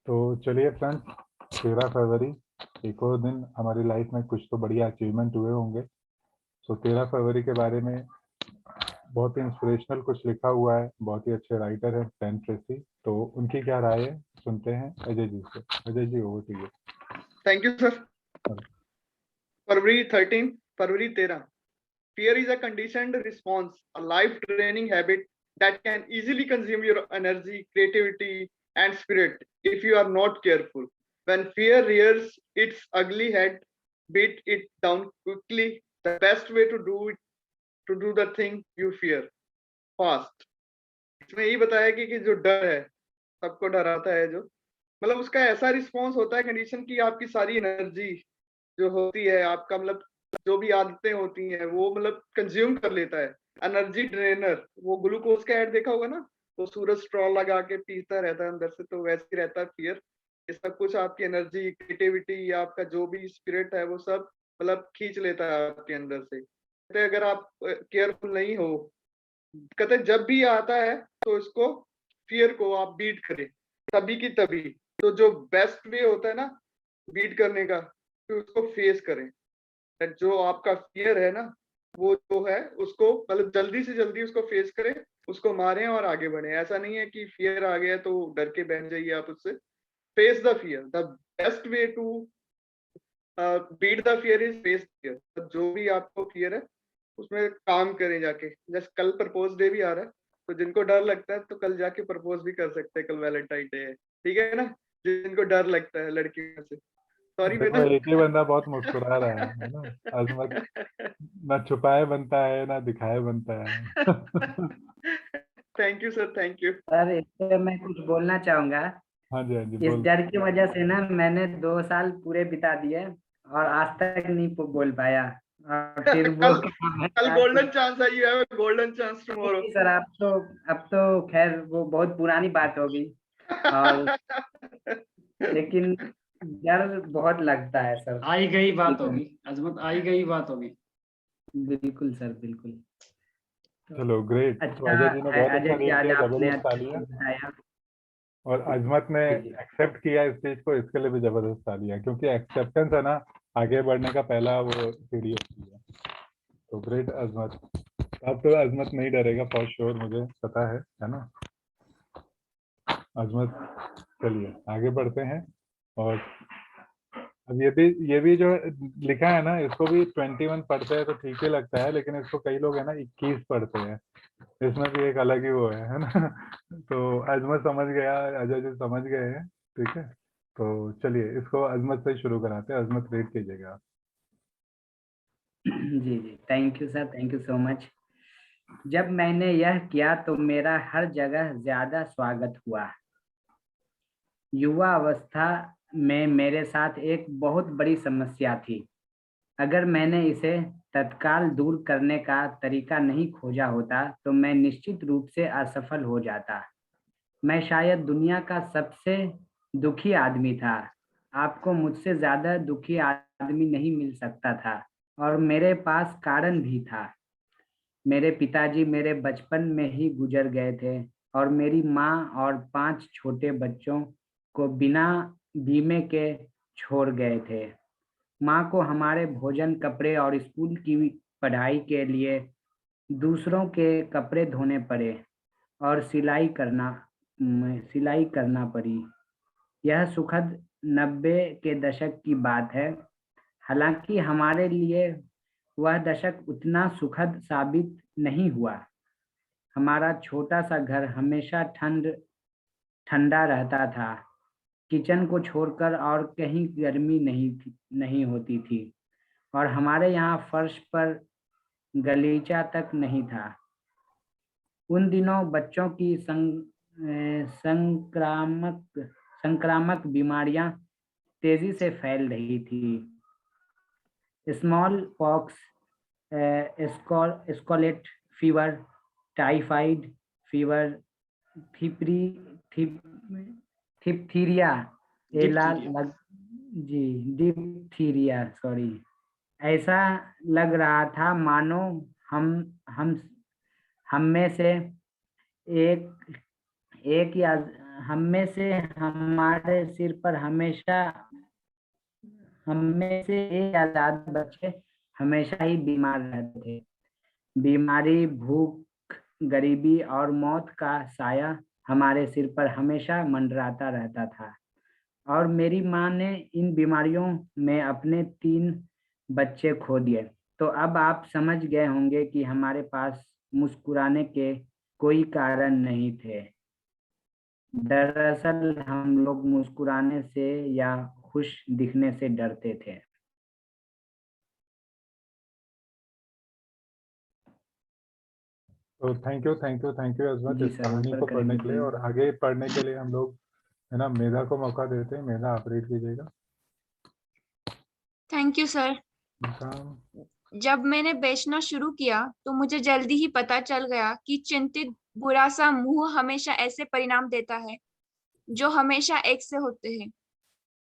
तो चलिए फ्रेंड्स, 13 फरवरी, एक और दिन हमारी लाइफ में कुछ तो बढ़िया अचीवमेंट हुए होंगे। तो 13 फरवरी के बारे में बहुत ही इंस्पिरेशनल कुछ लिखा हुआ है। बहुत ही अच्छे राइटर हैं पेन ट्रेसी, तो उनकी क्या राय है सुनते हैं अजय जी से। Ajay ji, over to you. Thank you sir. फरवरी 13। Fear is a conditioned response, a life-draining habit that can easily consume your energy, creativity, and spirit if you are not careful. When fear rears its ugly head, beat it down quickly. The best way to do the thing you fear fast. इसमें यही बताया कि जो डर है, सबको डराता है, जो मतलब उसका ऐसा रिस्पॉन्स होता है कंडीशन की आपकी सारी एनर्जी जो होती है, आपका मतलब जो भी आदतें होती हैं वो मतलब कंज्यूम कर लेता है। एनर्जी ड्रेनर, वो ग्लूकोज का ऐड देखा होगा ना, वो सूरज स्ट्रॉ लगा के पीता रहता है अंदर से, तो वैसे ही रहता है फियर। ये सब कुछ आपकी एनर्जी, क्रिएटिविटी या आपका जो भी स्पिरिट है वो सब मतलब खींच लेता है आपके अंदर से। कहते हैं, अगर आप केयरफुल नहीं हो, कहते हैं जब भी आता है तो इसको फियर को आप बीट करें तभी की तभी। तो जो बेस्ट वे होता है ना बीट करने का, तो उसको फेस करें। जो आपका फियर है ना, वो जो है उसको मतलब जल्दी से जल्दी उसको फेस करें, उसको मारें और आगे बढ़े। ऐसा नहीं है कि फियर आ गया तो डर के बहन जाइए आप उससे। Face the fear. The best way to beat the fear is face fear. जो भी आपको फियर है उसमें काम करें जाके। जैसे कल प्रपोज डे भी आ रहा है, तो जिनको डर लगता है तो कल जाके प्रपोज भी कर सकते हैं, कल वैलेंटाइन डे है, ठीक है ना। जिनको डर लगता है लड़कियों से। सॉरी देखो, बेटा। एक ही बंदा बहुत मुस्कुरा रहा है ना। अजमत, ना छुपाए बनता है ना दिखाए बनता है। Thank you sir, thank you. Sir, इस पे मैं कुछ बोलना चाहूंगा। हाँ जी, हाँ जी, इस बोल। डर की वजह से ना मैंने 2 साल पूरे बिता दिए और आज तक नहीं बोल पाया। और फिर वो कल कल गोल्डन चांस है, you have golden chance tomorrow. Sir, अब तो खैर वो बहुत पुरानी बात होगी। और लेकिन डर बहुत लगता है सर। आई गई बात होगी अजमत, आई गई बात होगी। बिल्कुल सर, बिल्कुल। चलो ग्रेट। तो अच्छा अजय जी ने है बहुत अच्छा अजय जी, रीड आज किया, आपने जबरदस्त अच्छे तालियां। से बताया। और अजमत ने जी जी। एक्सेप्ट किया इस चीज को, इसके लिए भी जबरदस्त तालियां, क्योंकि एक्सेप्टेंस है ना आगे बढ़ने का पहला वो सीढ़ी होती है। तो ग्रेट अजमत। अब तो अजमत नहीं डरेगा फॉर श्योर, मुझे पता है ना अजमत। चलिए आगे बढ़ते हैं। और अब ये भी जो लिखा है ना, इसको भी 21 पढ़ते हैं तो ठीक ही लगता है, लेकिन इसको कई लोग है ना 21 पढ़ते हैं। इसमें भी एक अलग ही वो है ना। तो अजमत समझ गया, अजय जी समझ गए हैं, ठीक है। तो चलिए इसको अजमत से ही शुरू कराते हैं। अजमत रीड कीजिएगा आप। जी जी, thank you sir, thank you so much. जब मैंने यह किया तो मेरा हर जगह ज्यादा स्वागत हुआ। युवा अवस्था में मेरे साथ एक बहुत बड़ी समस्या थी। अगर मैंने इसे तत्काल दूर करने का तरीका नहीं खोजा होता तो मैं निश्चित रूप से असफल हो जाता। मैं शायद दुनिया का सबसे दुखी आदमी था। आपको मुझसे ज्यादा दुखी आदमी नहीं मिल सकता था, और मेरे पास कारण भी था। मेरे पिताजी मेरे बचपन में ही गुजर गए थे, और मेरी माँ और 5 छोटे बच्चों को बिना बीमे के छोड़ गए थे। माँ को हमारे भोजन, कपड़े और स्कूल की पढ़ाई के लिए दूसरों के कपड़े धोने पड़े और सिलाई करना पड़ी। यह सुखद 90 के दशक की बात है। हालांकि हमारे लिए वह दशक उतना सुखद साबित नहीं हुआ। हमारा छोटा सा घर हमेशा ठंडा रहता था। किचन को छोड़कर और कहीं गर्मी नहीं होती थी, और हमारे यहाँ फर्श पर गलीचा तक नहीं था। उन दिनों बच्चों की संक्रामक बीमारियां तेजी से फैल रही थी। Small pox, scarlet fever, typhoid fever, थिपरी थिप थिपथीरिया, एला डिप्थीरिया। लग जी, डिप्थीरिया, सॉरी। ऐसा लग रहा था मानो हम हम हम में से एक एक या हम में से हमारे सिर पर हमेशा हम में से एक या ज्यादा बच्चे हमेशा ही बीमार रहते थे। बीमारी, भूख, गरीबी और मौत का साया हमारे सिर पर हमेशा मंडराता रहता था। और मेरी माँ ने इन बीमारियों में अपने 3 बच्चे खो दिए। तो अब आप समझ गए होंगे कि हमारे पास मुस्कुराने के कोई कारण नहीं थे। दरअसल हम लोग मुस्कुराने से या खुश दिखने से डरते थे। तो थैंक यू अजमत जी इस सर, कहानी ऊपर को पढ़ने करेंगे के लिए। और आगे पढ़ने के लिए हम लोग है ना मेधा को मौका देते हैं। मेधा, आप रीड कीजिएगा। Thank you sir. वेलकम। जब मैंने बेचना शुरू किया तो मुझे जल्दी ही पता चल गया कि चिंतित बुरा सा मुंह हमेशा ऐसे परिणाम देता है जो हमेशा एक से होते हैं।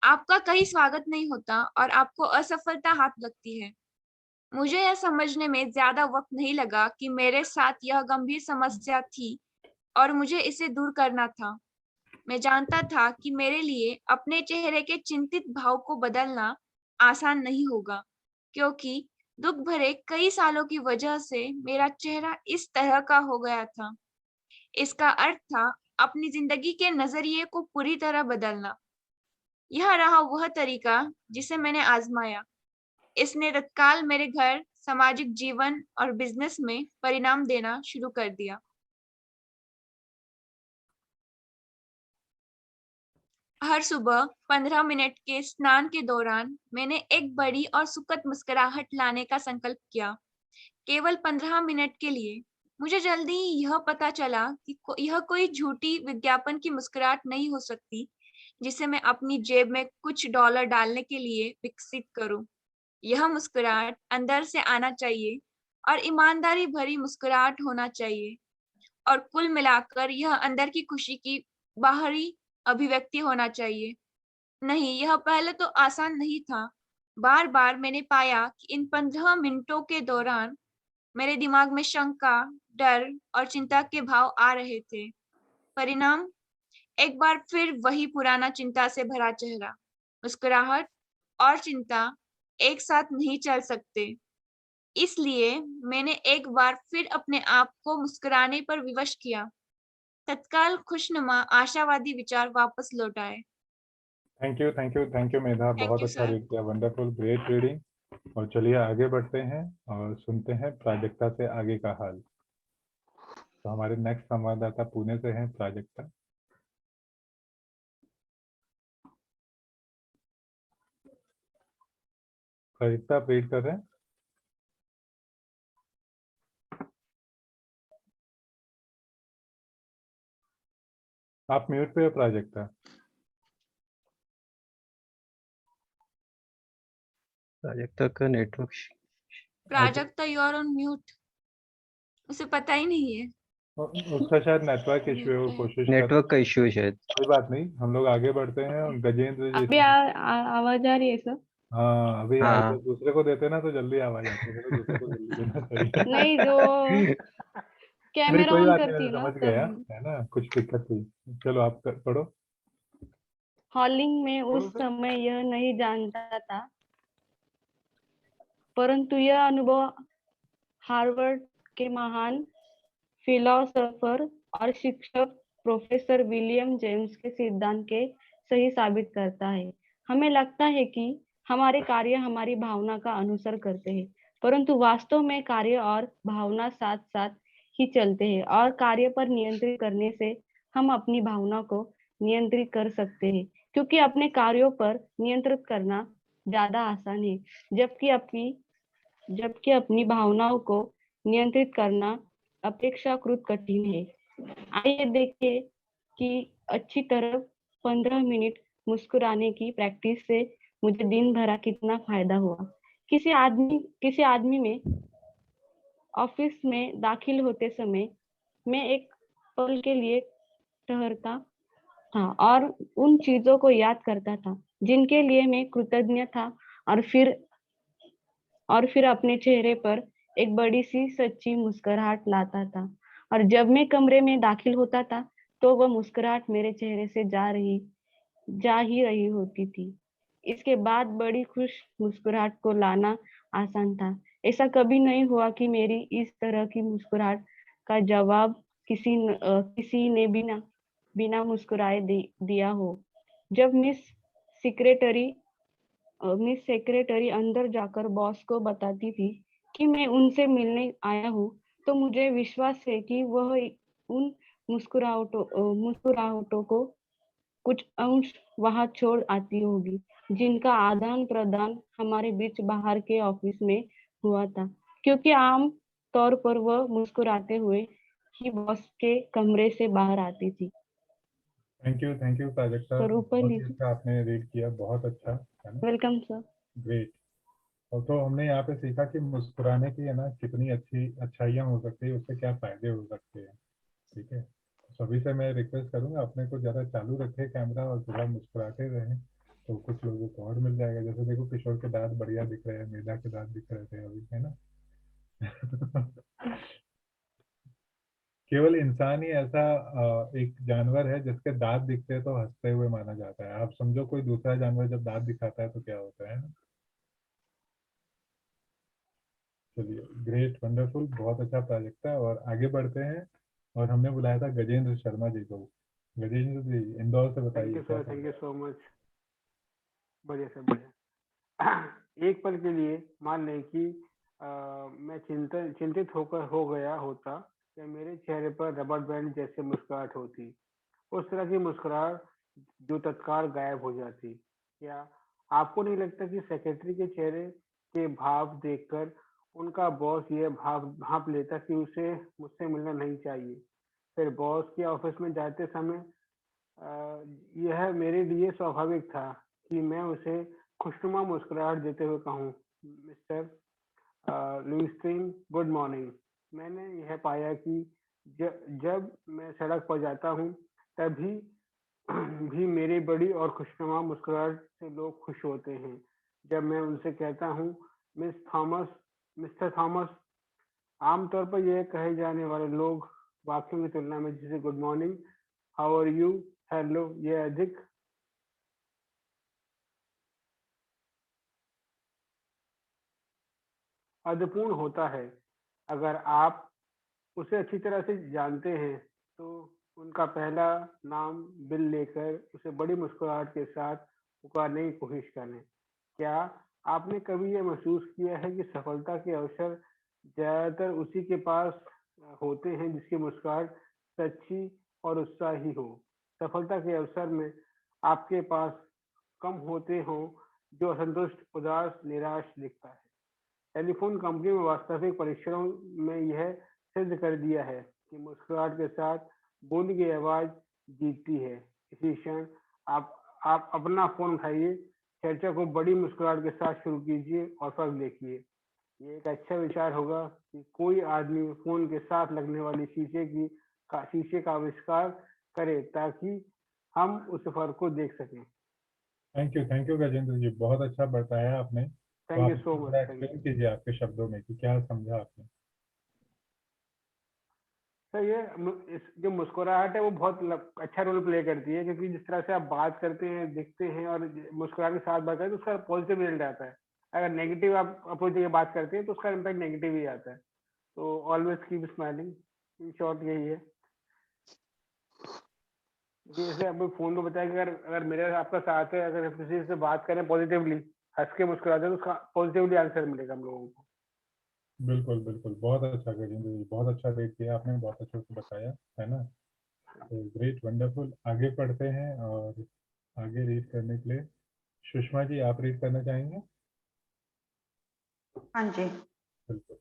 आपका कहीं स्वागत नहीं होता और आपको असफलता हाथ लगती है। मुझे यह समझने में ज्यादा वक्त नहीं लगा कि मेरे साथ यह गंभीर समस्या थी और मुझे इसे दूर करना था। मैं जानता था कि मेरे लिए अपने चेहरे के चिंतित भाव को बदलना आसान नहीं होगा, क्योंकि दुख भरे कई सालों की वजह से मेरा चेहरा इस तरह का हो गया था। इसका अर्थ था अपनी जिंदगी के नजरिए को पूरी तरह बदलना। यह रहा वह तरीका जिसे मैंने आजमाया। इसने तत्काल मेरे घर, सामाजिक जीवन और बिजनेस में परिणाम देना शुरू कर दिया। हर सुबह 15 मिनट के स्नान के दौरान मैंने एक बड़ी और सुखद मुस्कुराहट लाने का संकल्प किया। केवल 15 मिनट के लिए। मुझे जल्दी ही यह पता चला कि यह कोई झूठी विज्ञापन की मुस्कुराहट नहीं हो सकती जिसे मैं अपनी जेब में कुछ डॉलर डालने के लिए विकसित करूं। यह मुस्कुराहट अंदर से आना चाहिए और ईमानदारी भरी मुस्कुराहट होना चाहिए। और कुल मिलाकर यह अंदर की खुशी की बाहरी अभिव्यक्ति होना चाहिए। नहीं, यह पहले तो आसान नहीं था। बार बार मैंने पाया कि इन 15 मिनटों के दौरान मेरे दिमाग में शंका, डर और चिंता के भाव आ रहे थे। परिणाम, एक बार फिर वही पुराना चिंता से भरा चेहरा। मुस्कुराहट और चिंता एक साथ नहीं चल सकते। इसलिए मैंने एक बार फिर अपने आप को मुस्कुराने पर विवश किया। तत्काल खुशनुमा आशावादी विचार वापस लौट आए। थैंक यू मेधा, थैंक बहुत यू अच्छा सर। रीड किया। Wonderful, great reading. और चलिए आगे बढ़ते हैं और सुनते हैं प्राजक्ता से आगे का हाल। तो हमारे नेक्स्ट संवाददाता पुणे से हैं प्राजक्ता। प्राजक्ता, आप रीड कर रहे हैं? आप म्यूट पे हो प्राजक्ता। प्राजक्ता का network Prajakta, you are on mute. उसे पता ही नहीं है। उसका शायद नेटवर्क इश्यू है, वो कोशिश कर। नेटवर्क का इश्यू है शायद। कोई बात नहीं, हम लोग आगे बढ़ते हैं। और गजेंद्र जी अभी आवाज आ रही है सर? हाँ अभी आई। तो हाँ दूसरे को देते ना तो जल्दी आवाज आती है, तो दूसरे को जल्दी देना चाहिए। नहीं, जो नहीं कैमरा कोई ऑन बात नहीं, करती मैं है ना समझ तब। गया है ना, कुछ दिक्कत थी। चलो आप पढ़ो। हॉलिंग में उस समय यह नहीं जानता था, परंतु यह अनुभव हार्वर्ड के महान फिलोसोफर और शिक्षक प्रोफेसर विलियम जेम्स के सिद्धांत के सही साबित करता है। हमें लगता है कि हमारे कार्य हमारी भावना का अनुसरण करते हैं, परंतु वास्तव में कार्य और भावना साथ साथ ही चलते हैं, और कार्य पर नियंत्रित करने से हम अपनी भावना को नियंत्रित कर सकते हैं, क्योंकि अपने कार्यों पर नियंत्रित करना ज्यादा आसान है, जबकि अपनी भावनाओं को नियंत्रित करना अपेक्षाकृत कठिन है। आइए देखें कि अच्छी तरह 15 मिनट मुस्कुराने की प्रैक्टिस से मुझे दिन भरा कितना फायदा हुआ। किसी आदमी में ऑफिस में दाखिल होते समय मैं एक पल के लिए ठहरता था और उन चीजों को याद करता था जिनके लिए मैं कृतज्ञ था, और फिर अपने चेहरे पर एक बड़ी सी सच्ची मुस्कुराहट लाता था। और जब मैं कमरे में दाखिल होता था तो वह मुस्कुराहट मेरे चेहरे से जा ही रही होती थी। इसके बाद बड़ी खुश मुस्कुराहट को लाना आसान था। ऐसा कभी नहीं हुआ कि मेरी इस तरह की मुस्कुराहट का जवाब किसी ने बिना मुस्कुराए दिया हो। जब मिस सेक्रेटरी अंदर जाकर बॉस को बताती थी कि मैं उनसे मिलने आया हूँ, तो मुझे विश्वास है कि वह उन मुस्कुराहटों को कुछ अंश वहां छोड़ आती होगी, जिनका आदान प्रदान हमारे बीच बाहर के ऑफिस में हुआ था, क्योंकि आम तौर पर वह मुस्कुराते हुए ही बॉस के कमरे से बाहर आती थी। थैंक यू प्राजक्ता, सर ऊपर बहुत ही नीचे। अच्छा आपने रीड किया, बहुत अच्छा है ना, वेलकम सर। ग्रेट। और तो हमने यहाँ पे सीखा कि मुस्कुराने की है ना कितनी अच्छी अच्छाइयाँ हो सकती है, उससे क्या फायदे हो सकते हैं। ठीक है, सभी से मैं रिक्वेस्ट करूंगा अपने को ज़्यादा चालू रखे कैमरा और थोड़ा मुस्कुराते रहें, तो कुछ लोगों को और मिल जाएगा। जैसे देखो किशोर के दांत बढ़िया दिख रहे हैं, मेधा के दांत दिख रहे थे अभी, है ना। केवल इंसान ही ऐसा एक जानवर है जिसके दांत दिखते हैं तो हंसते हुए माना जाता है। आप समझो कोई दूसरा जानवर जब दांत दिखाता है तो क्या होता है ना। चलिए, ग्रेट, वंडरफुल, बहुत अच्छा प्रोजेक्ट है। और आगे बढ़ते हैं, और हमने बुलाया था गजेंद्र शर्मा जी को। गजेंद्र जी इंदौर से बताइए क्या थैंक यू सो मच। बढ़िया सर, बढ़िया। एक पल के लिए मान लें कि मैं चिंतित हो गया होता कि मेरे चेहरे पर रबर बैंड जैसे मुस्कुराहट होती, उस तरह की मुस्कुराहट जो तत्काल गायब हो जाती। क्या आपको नहीं लगता कि सेक्रेटरी के चेहरे के भाव देखकर उनका बॉस यह भाप लेता कि उसे मुझसे मिलना नहीं चाहिए? फिर बॉस के ऑफिस में जाते समय यह मेरे लिए स्वाभाविक था कि मैं उसे खुशनुमा मुस्कुराहट देते हुए कहूँ, मिस्टर लुइस्ट्रीन, गुड मॉर्निंग। मैंने यह पाया कि जब मैं सड़क पर जाता हूँ तभी भी मेरी बड़ी और खुशनुमा मुस्कुराहट से लोग खुश होते हैं। जब मैं उनसे कहता हूँ मिस्टर थॉमस, आमतौर पर यह कहे जाने वाले लोग वाक्यों की तुलना में, जैसे good morning, how are you, hello, ये अधिक अर्थपूर्ण होता है। अगर आप उसे अच्छी तरह से जानते हैं तो उनका पहला नाम बिल लेकर उसे बड़ी मुस्कुराहट के साथ पुकारने की कोशिश करें। क्या आपने कभी यह महसूस किया है कि सफलता के अवसर ज्यादातर उसी के पास होते हैं जिसकी मुस्कुराहट सच्ची और उत्साही हो? सफलता के अवसर में आपके पास कम होते हों जो असंतुष्ट, उदास, निराश दिखता है। टेलीफोन कंपनी में वास्तविक परीक्षणों में यह सिद्ध कर दिया है कि मुस्कुराहट के साथ बोली की आवाज जीतती है। इसी क्षण आप अपना फोन उठाइए, चर्चा को बड़ी मुस्कुराहट के साथ शुरू कीजिए और फर्क देखिए। ये एक अच्छा विचार होगा कि कोई आदमी फोन के साथ लगने वाली शीशे का आविष्कार करे ताकि हम उस फर्क को देख सकें। थैंक यू गजेंद्र जी, बहुत अच्छा बताया आपने। तो थैंक आप यू सो थोड़ा मच। एक्सप्लेन कीजिए आपके शब्दों में कि क्या समझा आपने। सर जो मुस्कुराहट है वो बहुत अच्छा रोल प्ले करती है, क्योंकि जिस तरह से आप बात करते हैं, दिखते हैं और मुस्कुराहट के साथ बात करते हैं तो उसका पॉजिटिव रिजल्ट आता है। अगर नेगेटिव आप अप्रोच देके बात करते हैं तो उसका इम्पैक्ट नेगेटिव ही आता है। तो always keep smiling, in short यही है। जैसे आपने फोन पे बताया कि अगर मेरे आपका साथ है, अगर किसी से बात करें पॉजिटिवली, हंस के मुस्कुराते हैं तो उसका पॉजिटिवली आंसर मिलेगा हम लोगों को। बिल्कुल बिल्कुल, बहुत अच्छा गजेंद्र जी, बहुत अच्छा रीड किया आपने, बहुत अच्छे से बताया, है ना। तो ग्रेट, वंडरफुल, आगे पढ़ते हैं। और आगे रीड करने के लिए सुषमा जी आप रीड करना चाहेंगे? हाँ जी। बिल्कुल।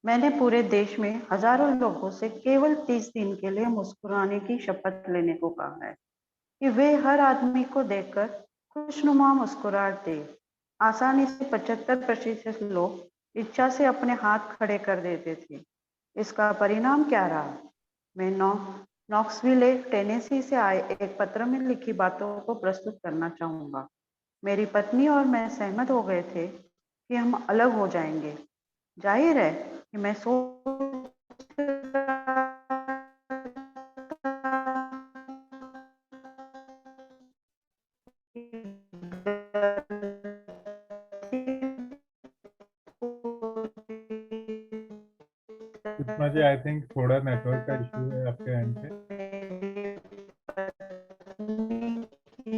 मैंने पूरे देश में हजारों लोगों से केवल 30 दिन के लिए मुस्कुराने की शपथ लेने को कहा है कि वे हर आदमी को देखकर खुशनुमा मुस्कुराहट दे। आसानी से 75% लोग इच्छा से अपने हाथ खड़े कर देते थे। इसका परिणाम क्या रहा? मैं नॉक्सविले, टेनेसी से आए एक पत्र में लिखी बातों को प्रस्तुत करना चाहूंगा। मेरी पत्नी और मैं सहमत हो गए थे कि हम अलग हो जाएंगे। जाहिर है कि मैं सोच रहा सुषमा जी आई थिंक थोड़ा नेटवर्क का इशू है आपके एंड पे। मेरी पत्नी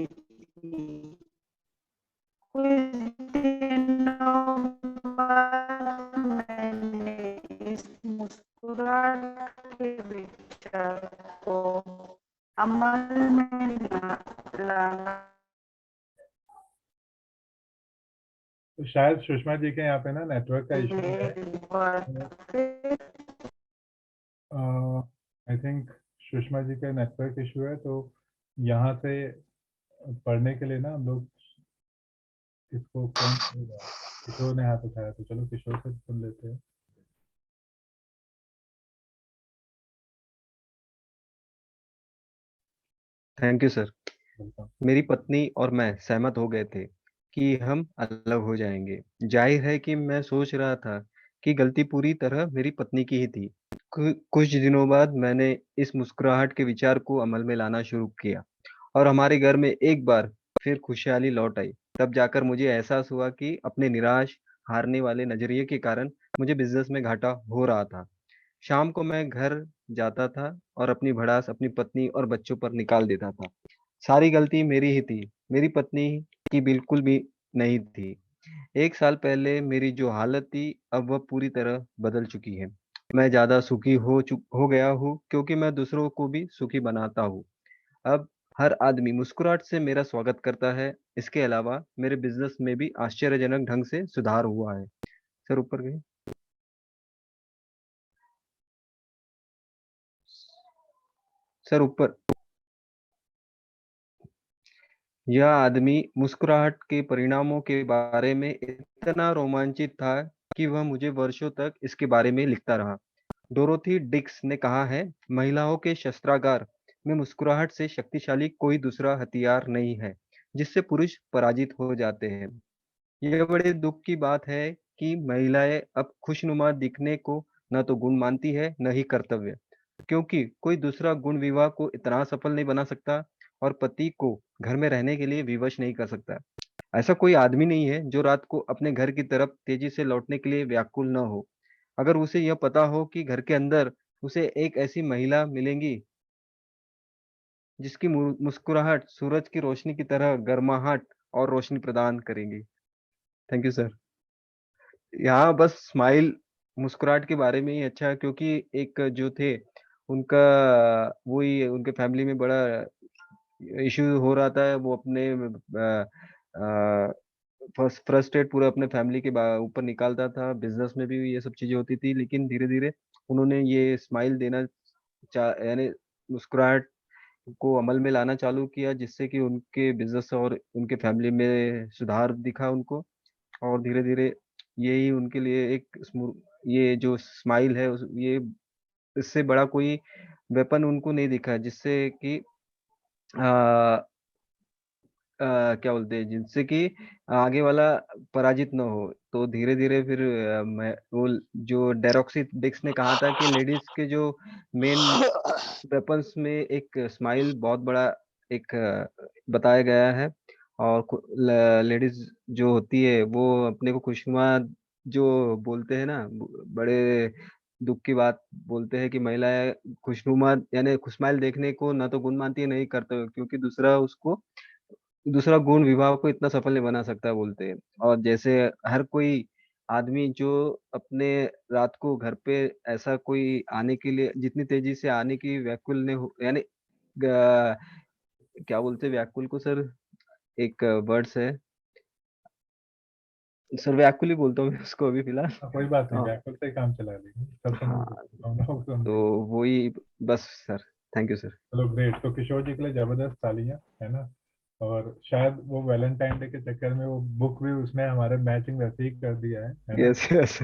की थी। कुछ दिनों बाद मैंने इस मुस्कुराहट के विचार को अमल में लाना। तो शायद सुषमा जी के यहाँ पे ना नेटवर्क का इशू है। आई थिंक सुषमा जी का नेटवर्क इशू है, तो यहाँ से पढ़ने के लिए ना हम लोग इसको कौन किशोर ने हाथ उठाया, तो चलो किशोर से सुन लेते हैं। Thank you sir. वेलकम। मेरी पत्नी और मैं सहमत हो गए थे कि हम अलग हो जाएंगे। जाहिर है कि मैं सोच रहा था कि गलती पूरी तरह मेरी पत्नी की ही थी। कुछ दिनों बाद मैंने इस मुस्कुराहट के विचार को अमल में लाना शुरू किया और हमारे घर में एक बार फिर खुशहाली लौट आई। तब जाकर मुझे एहसास हुआ कि अपने निराश, हारने वाले नजरिए के कारण मुझे बिजनेस में घाटा हो रहा था। शाम को मैं घर जाता था और अपनी भड़ास अपनी पत्नी और बच्चों पर निकाल देता था। सारी गलती मेरी ही थी, मेरी पत्नी की बिल्कुल भी नहीं थी। 1 साल पहले मेरी जो हालत थी, अब वह पूरी तरह बदल चुकी है। मैं ज़्यादा सुखी हो गया हूँ क्योंकि मैं दूसरों को भी सुखी बनाता हूँ। अब हर आदमी मुस्कुराहट से मेरा स्वागत करता है। इसके अलावा मेरे बिज़नेस में भी आश्चर्यजनक ढंग से सुधार हुआ है। सर ऊपर गए। सर ऊपर। यह आदमी मुस्कुराहट के परिणामों के बारे में इतना रोमांचित था कि वह मुझे वर्षों तक इसके बारे में लिखता रहा। डोरोथी डिक्स ने कहा है, महिलाओं के शस्त्रागार में मुस्कुराहट से शक्तिशाली कोई दूसरा हथियार नहीं है जिससे पुरुष पराजित हो जाते हैं। यह बड़े दुख की बात है कि महिलाएं अब खुशनुमा दिखने को न तो गुण मानती है न ही कर्तव्य, क्योंकि कोई दूसरा गुण विवाह को इतना सफल नहीं बना सकता और पति को घर में रहने के लिए विवश नहीं कर सकता। ऐसा कोई आदमी नहीं है जो रात को अपने घर की तरफ तेजी से लौटने के लिए व्याकुल न हो, अगर उसे यह पता हो कि घर के अंदर उसे एक ऐसी महिला मिलेंगी जिसकी मुस्कुराहट सूरज की रोशनी की तरह गर्माहट और रोशनी प्रदान करेंगी। Thank you sir. यहाँ बस स्माइल मुस्कुराहट के बारे में ही अच्छा है, क्योंकि एक जो थे उनका वही उनके फैमिली में बड़ा इश्यू हो रहा था। वो अपने फ्रस्ट्रेट पूरा अपने फैमिली के ऊपर निकालता था। बिजनेस में भी ये सब चीजें होती थी, लेकिन धीरे धीरे उन्होंने ये स्माइल देना यानी मुस्कुराहट को अमल में लाना चालू किया, जिससे कि उनके बिजनेस और उनके फैमिली में सुधार दिखा उनको। और धीरे धीरे यही उनके लिए एक ये जो स्माइल है ये इससे बड़ा कोई वेपन उनको नहीं दिखा, जिससे कि क्या बोलते हैं, जिनसे कि आगे वाला पराजित न हो। तो धीरे धीरे फिर वो जो डेरोक्सी डिक्स ने कहा था कि लेडीज के जो मेन वेपन्स में एक स्माइल बहुत बड़ा एक बताया गया है। और लेडीज जो होती है वो अपने को खुशनुमा जो बोलते हैं ना, बड़े दुख की बात बोलते हैं कि महिलाएं खुशनुमा यानी खुशमाइल देखने को ना तो गुण मानती है नहीं करते, क्योंकि दूसरा गुण विवाह को इतना सफल नहीं बना सकता बोलते हैं। और जैसे हर कोई आदमी जो अपने रात को घर पे ऐसा कोई आने के लिए जितनी तेजी से आने की व्याकुल ने हो, यानी क्या बोलते हैं व्याकुल को सर, एक वर्ड्स है सर, व्याकुल ही बोलता हूँ मैं उसको अभी फिलहाल। कोई बात नहीं, हाँ व्याकुल से ही काम चला लेंगे, सब हाँ, समझ। तो वही बस सर। Thank you sir. चलो ग्रेट। तो किशोर जी के लिए जबरदस्त तालियां, है ना। और शायद वो वैलेंटाइन डे के चक्कर में वो बुक भी उसने हमारे मैचिंग वैसे ही कर दिया है ना। Yes yes.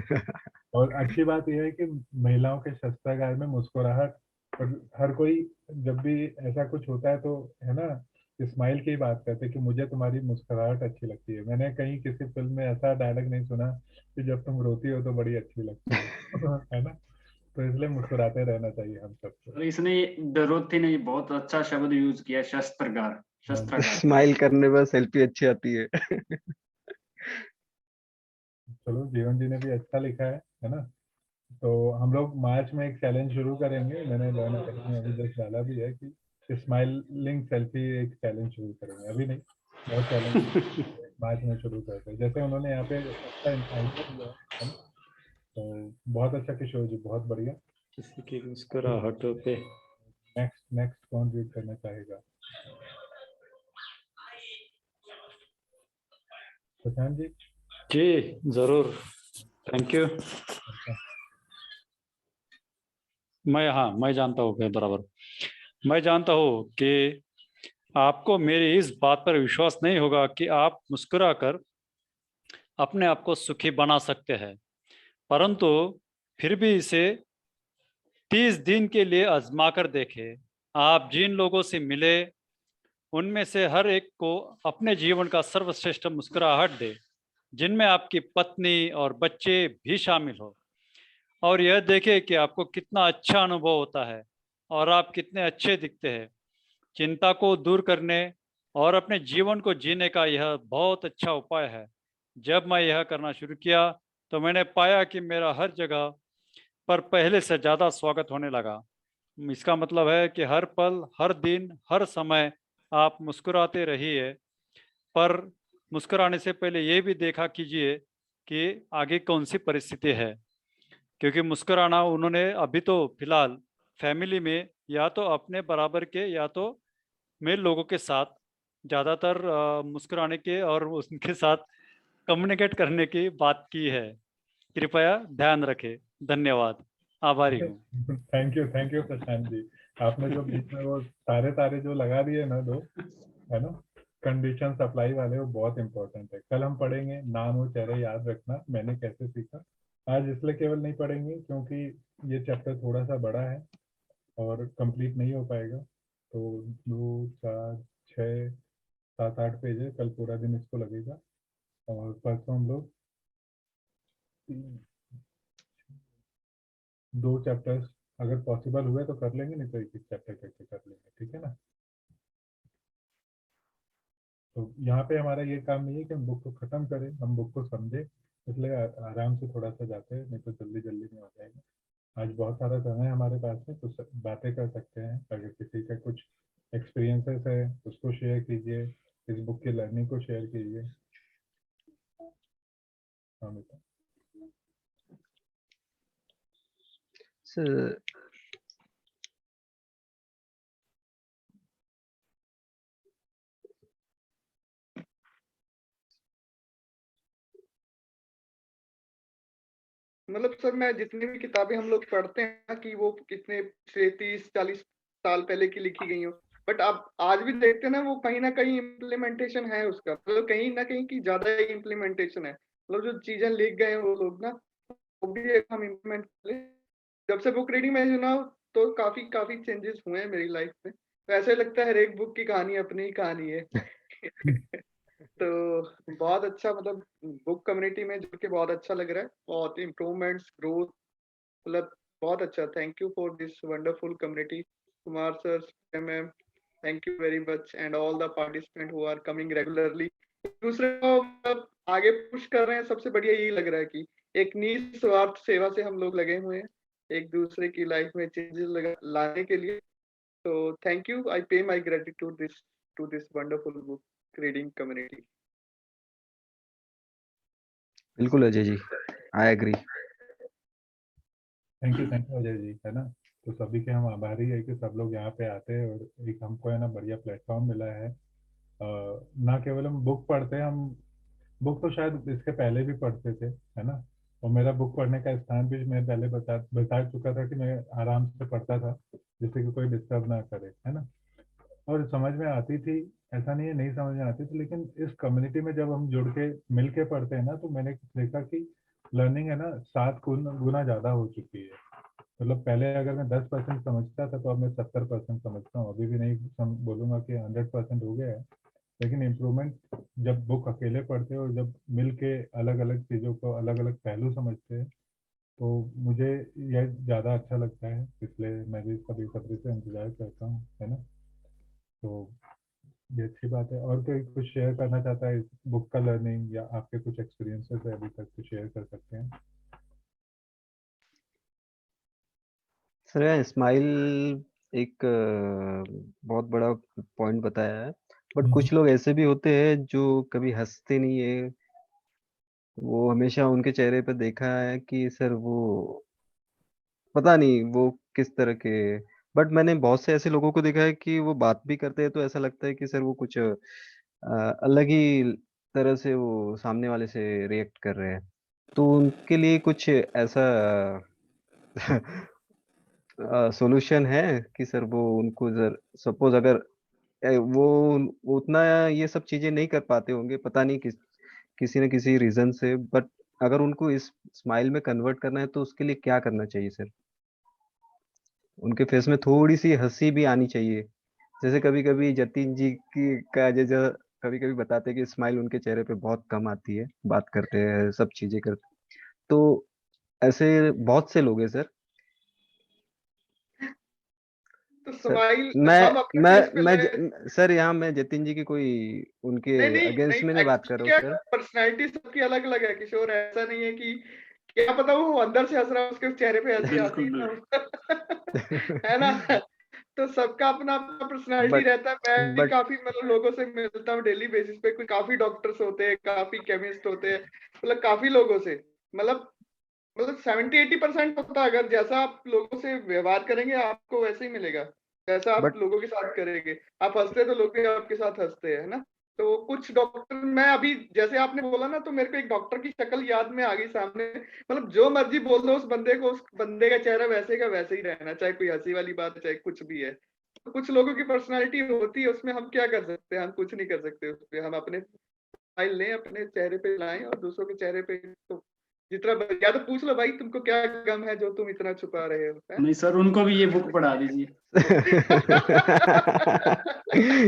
और अच्छी बात यह है कि महिलाओं के शस्त्रागार में मुस्कुराहट, और हर कोई जब भी ऐसा कुछ होता है तो है ना, स्माइल की बात करते हैं कि मुझे तुम्हारी मुस्कुराहट अच्छी लगती है। मैंने कहीं किसी फिल्म में ऐसा डायलॉग नहीं सुना कि जब तुम रोती हो तो बड़ी अच्छी लगती हो है ना। तो इसलिए मुस्कुराते रहना चाहिए हम सबको। और इसने डरोथी ने बहुत अच्छा शब्द यूज किया, शस्त्रागार। शस्त्रागार। स्माइल करने पर सेल्फी अच्छी आती है। चलो जीवन जी ने भी अच्छा लिखा है ना। तो हम लोग मार्च में एक चैलेंज शुरू करेंगे, मैंने लर्न अकेडमी में अभी जस्ट डाला भी है कि स्माइलिंग सेल्फी एक चैलेंज शुरू करेंगे, अभी नहीं, बहुत चैलेंज मार्च में शुरू करते हैं, जैसे उन्होंने यहाँ पे अच्छा आइडिया दिया है ना। तो बहुत अच्छा किशोर जी, बहुत बढ़िया। किसी की मुस्कुराहटों पे नेक्स्ट कौन रीड करना चाहेगा? प्रशांत जी। जी जरूर, थैंक यू। मैं जानता हूँ कि बराबर, मैं जानता हूँ कि आपको मेरी इस बात पर विश्वास नहीं होगा कि आप मुस्कुराकर अपने आप को सुखी बना सकते हैं, परंतु फिर भी इसे 30 दिन के लिए आजमा कर देखें। आप जिन लोगों से मिले उनमें से हर एक को अपने जीवन का सर्वश्रेष्ठ मुस्कुराहट दे, जिनमें आपकी पत्नी और बच्चे भी शामिल हो, और यह देखें कि आपको कितना अच्छा अनुभव होता है और आप कितने अच्छे दिखते हैं। चिंता को दूर करने और अपने जीवन को जीने का यह बहुत अच्छा उपाय है। जब मैं यह करना शुरू किया तो मैंने पाया कि मेरा हर जगह पर पहले से ज़्यादा स्वागत होने लगा। इसका मतलब है कि हर पल, हर दिन, हर समय आप मुस्कुराते रहिए, पर मुस्कुराने से पहले ये भी देखा कीजिए कि आगे कौन सी परिस्थिति है, क्योंकि मुस्कुराना उन्होंने अभी तो फिलहाल फैमिली में या तो अपने बराबर के या तो मेल लोगों के साथ ज़्यादातर मुस्कुराने के और उनके साथ कम्युनिकेट करने की बात की है। कृपया ध्यान रखें। धन्यवाद, आभारी हूँ। Thank you Prashant ji. आपने जो बीच में वो सारे तारे जो लगा दिए ना दो, है ना, कंडीशन सप्लाई वाले, वो बहुत इंपॉर्टेंट है। कल हम पढ़ेंगे नाम और चेहरे याद रखना, मैंने कैसे सीखा। आज इसलिए केवल नहीं पढ़ेंगे क्योंकि ये चैप्टर थोड़ा सा बड़ा है और कंप्लीट नहीं हो पाएगा। तो 2 4 6 7 8 पेज है, कल पूरा दिन इसको लगेगा, और परसों हम लोग 2 चैप्टर्स अगर पॉसिबल हुए तो कर लेंगे, नहीं तो एक चैप्टर करके कर लेंगे, ठीक है ना। तो यहाँ पे हमारा ये काम नहीं है कि हम बुक को खत्म करें, हम बुक को समझे, इसलिए आराम से थोड़ा सा जाते हैं, नहीं तो जल्दी जल्दी में हो जाएगा। आज बहुत सारा समय है हमारे पास में, कुछ बातें कर सकते हैं। अगर किसी का कुछ एक्सपीरियंसेस है उसको शेयर कीजिए, इस बुक की लर्निंग को शेयर कीजिए। हाँ बेटा। सर मतलब सर, मैं जितनी भी किताबें हम लोग पढ़ते हैं ना कि वो कितने 30-40 साल पहले की लिखी गई हो, बट अब आज भी देखते हैं ना, वो कहीं ना कहीं इम्प्लीमेंटेशन है उसका, मतलब कहीं ना कहीं की ज्यादा इम्प्लीमेंटेशन है। मतलब जो चीजें लिख गए हैं वो लोग ना, वो भी एक हम इम्प्लीमेंट करें। जब से बुक रीडिंग में ना, तो काफी काफी चेंजेस हुए हैं मेरी लाइफ में। तो ऐसे लगता है हर एक बुक की कहानी अपनी ही कहानी है। तो बहुत अच्छा, मतलब बुक कम्युनिटी में जुड़ के बहुत अच्छा लग रहा है, बहुत इम्प्रूवमेंट्स, ग्रोथ, मतलब बहुत अच्छा। Thank you for this wonderful community, Kumar sir, ma'am, thank you very much, and all the participant who are coming regularly. दूसरे को मतलब आगे पुश कर रहे हैं। सबसे बढ़िया यही लग रहा है कि एक निस्वार्थ सेवा से हम लोग लगे हुए हैं एक दूसरे की लाइफ में चेंजेस लाने के लिए। तो thank you, I pay my gratitude this to this wonderful book reading community. बिल्कुल Ajay ji, I agree. Thank you Ajay ji, है ना। तो सभी के हम आभारी है कि सब लोग यहाँ पे आते हैं और एक हमको है ना बढ़िया प्लेटफॉर्म मिला है। ना केवल हम बुक पढ़ते हैं, हम बुक तो शायद इसके पहले भी पढ़ते थे, है ना। और मेरा बुक पढ़ने का स्थान भी मैं पहले बता चुका था कि मैं आराम से पढ़ता था, जिससे कि कोई डिस्टर्ब ना करे, है ना। और समझ में आती थी, ऐसा नहीं है नहीं समझ में आती थी, लेकिन इस कम्युनिटी में जब हम जुड़ के मिल के पढ़ते हैं ना, तो मैंने देखा कि लर्निंग है ना 7 गुना ज़्यादा हो चुकी है। मतलब पहले अगर मैं 10% समझता था, तो अब मैं 70% समझता हूँ। अभी भी नहीं बोलूँगा कि 100% हो गया है, लेकिन इम्प्रूवमेंट जब बुक अकेले पढ़ते हैं और जब मिल के अलग अलग चीज़ों को अलग अलग पहलू समझते हैं, तो मुझे यह ज़्यादा अच्छा लगता है। इसलिए मैं भी कभी सब्री से इंतजार करता हूँ, है ना। तो ये अच्छी बात है। और कोई कुछ शेयर करना चाहता है इस बुक का लर्निंग, या आपके कुछ एक्सपीरियंसेस है अभी तक, तो शेयर कर सकते हैं। सर स्माइल एक बहुत बड़ा पॉइंट बताया है, बट कुछ लोग ऐसे भी होते हैं जो कभी हंसते नहीं है। वो हमेशा उनके चेहरे पे देखा है कि सर वो पता नहीं वो किस तरह के, बट मैंने बहुत से ऐसे लोगों को देखा है कि वो बात भी करते हैं तो ऐसा लगता है कि सर वो कुछ अलग ही तरह से वो सामने वाले से रिएक्ट कर रहे हैं। तो उनके लिए कुछ ऐसा सॉल्यूशन है कि सर वो उनको जर सपोज अगर वो उतना ये सब चीजें नहीं कर पाते होंगे, पता नहीं किसी न किसी रीजन से, बट अगर उनको इस स्माइल में कन्वर्ट करना है तो उसके लिए क्या करना चाहिए सर? उनके फेस में थोड़ी सी हंसी भी आनी चाहिए, जैसे कभी कभी जतिन जी की का जैसा कभी कभी बताते हैं कि स्माइल उनके चेहरे पे बहुत कम आती है, बात करते हैं सब चीजें करते, तो ऐसे बहुत से लोग हैं सर। तो सर स्माइल हम अपने मैं फेस पे ले सर यहाँ मैं जतिन जी की कोई उनके नहीं नहीं अगेंस्ट नहीं, में नहीं बात कर एक्चुअली रहा क्या हूँ सर। पर्सनैलिटी सबकी अलग अलग है किशोर, ऐसा नहीं है कि क्या पता वो अंदर से हंस रहा है उसके चेहरे पे हंसी आती बिल्कुल है बिल्कुल। है ना। तो सबका अपना अपना पर्सनैलिटी बट रहता है। मैं भी बट काफी मतलब लोगों से मिलता हूँ डेली बेसिस पे, कोई काफी डॉक्टर्स होते हैं, काफी केमिस्ट होते हैं, मतलब काफी लोगों से, मतलब 70-80% होता है। अगर जैसा आप लोगों से व्यवहार करेंगे आपको वैसे ही मिलेगा, जैसा आप बट लोगों के साथ करेंगे। आप हंसते हैं तो लोग भी आपके साथ हंसते हैं ना। तो कुछ डॉक्टर, मैं अभी जैसे आपने बोला ना, तो मेरे को एक डॉक्टर की शक्ल याद में आ गई सामने। मतलब जो मर्जी बोल दो उस बंदे को, उस बंदे का चेहरा वैसे का वैसे ही रहना, चाहे कोई हंसी वाली बात है चाहे कुछ भी है। तो कुछ लोगों की पर्सनालिटी होती है, उसमें हम क्या कर सकते हैं? हम कुछ नहीं कर सकते उस पर। हम अपने स्माइल लें, अपने चेहरे पे लाएं, और दूसरों के चेहरे पे तो जितना या तो पूछ लो भाई तुमको क्या गम है जो तुम इतना छुपा रहे हो, हैं? नहीं सर, उनको भी ये बुक पढ़ा दीजिए।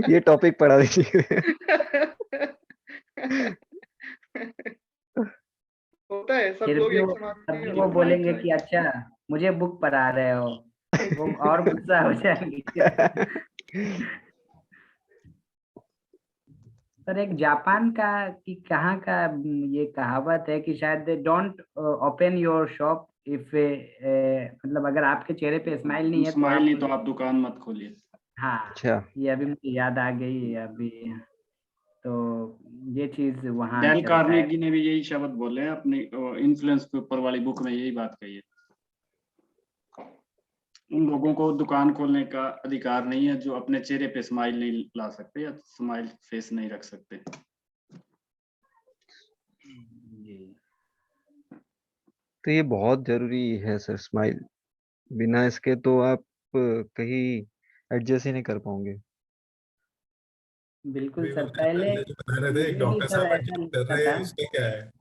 ये टॉपिक पढ़ा दीजिए। होता है, सब फिर लोग भी एक वो समान तब नहीं भी वो होते। बोलेंगे कि अच्छा मुझे बुक पढ़ा रहे हो, वो और गुस्सा हो जाएंगे। सर एक जापान का कि कहाँ का ये कहावत है कि शायद don't open your shop if, मतलब अगर आपके चेहरे पे स्माइल नहीं है तो स्माइल आप, नहीं तो आप दुकान मत खोलिए। हाँ अच्छा, ये अभी मुझे याद आ गई अभी। तो ये चीज वहाँ डेल चलता है। कार्नेगी ने भी यही शब्द बोले हैं अपनी इन्फ्लुएंस के ऊपर वाली बुक में, यही बात कही है। उन लोगों को दुकान खोलने का अधिकार नहीं है जो अपने चेहरे पे स्माइल नहीं ला सकते या स्माइल फेस नहीं रख सकते। जी तो ये बहुत जरूरी है सर स्माइल, बिना इसके तो आप कहीं एडजस्ट ही नहीं कर पाओगे। बिल्कुल अभी सर। वो पहले जो बता रहे थे, एक मुझे भी डॉक्टर सर साहब ऐसा एडजस्ट कर लगता रहे था। हैं, उसका क्या है?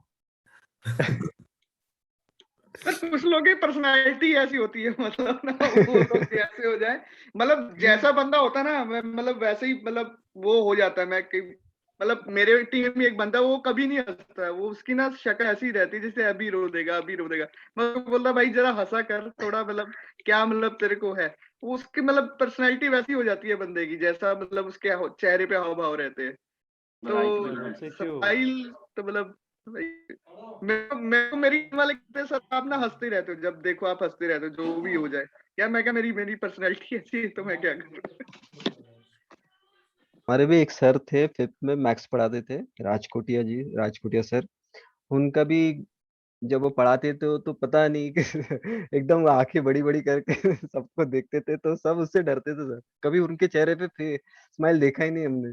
सर कुछ लोगों की पर्सनालिटी ऐसी होती है, मतलब ना वो लोग जैसे हो जाए, मतलब जैसा बंदा होता है ना, मतलब वैसे ही मतलब वो हो जाता है। मैं मतलब मेरे टीम में एक बंदा, वो कभी नहीं हंसता है, वो उसकी ना शक्ल ऐसी रहती है जैसे अभी रो देगा अभी रो देगा। मैं बोलता भाई जरा हंसा कर थोड़ा, मतलब क्या मतलब तेरे को है। वो उसकी मतलब पर्सनालिटी वैसी हो जाती है बंदे की, जैसा मतलब उसके चेहरे पे हाव भाव रहते हैं। राइट, तो बिल्कुल। स्माइल तो मतलब मैं मेरी वाले कहते हैं, सर आप ना हंसते रहते हो, जब देखो आप हंसते रहते हो जो भी हो जाए। क्या मैं क्या, मेरी मेरी पर्सनैलिटी ऐसी है तो मैं क्या करूँ। हमारे भी एक सर थे फिफ्थ में, मैथ्स पढ़ाते थे, राजकोटिया जी, राजकोटिया सर। उनका भी जब वो पढ़ाते थे तो पता नहीं कि एकदम आंखें बड़ी बड़ी करके सबको देखते थे, तो सब उससे डरते थे सर। कभी उनके चेहरे पे स्माइल देखा ही नहीं हमने।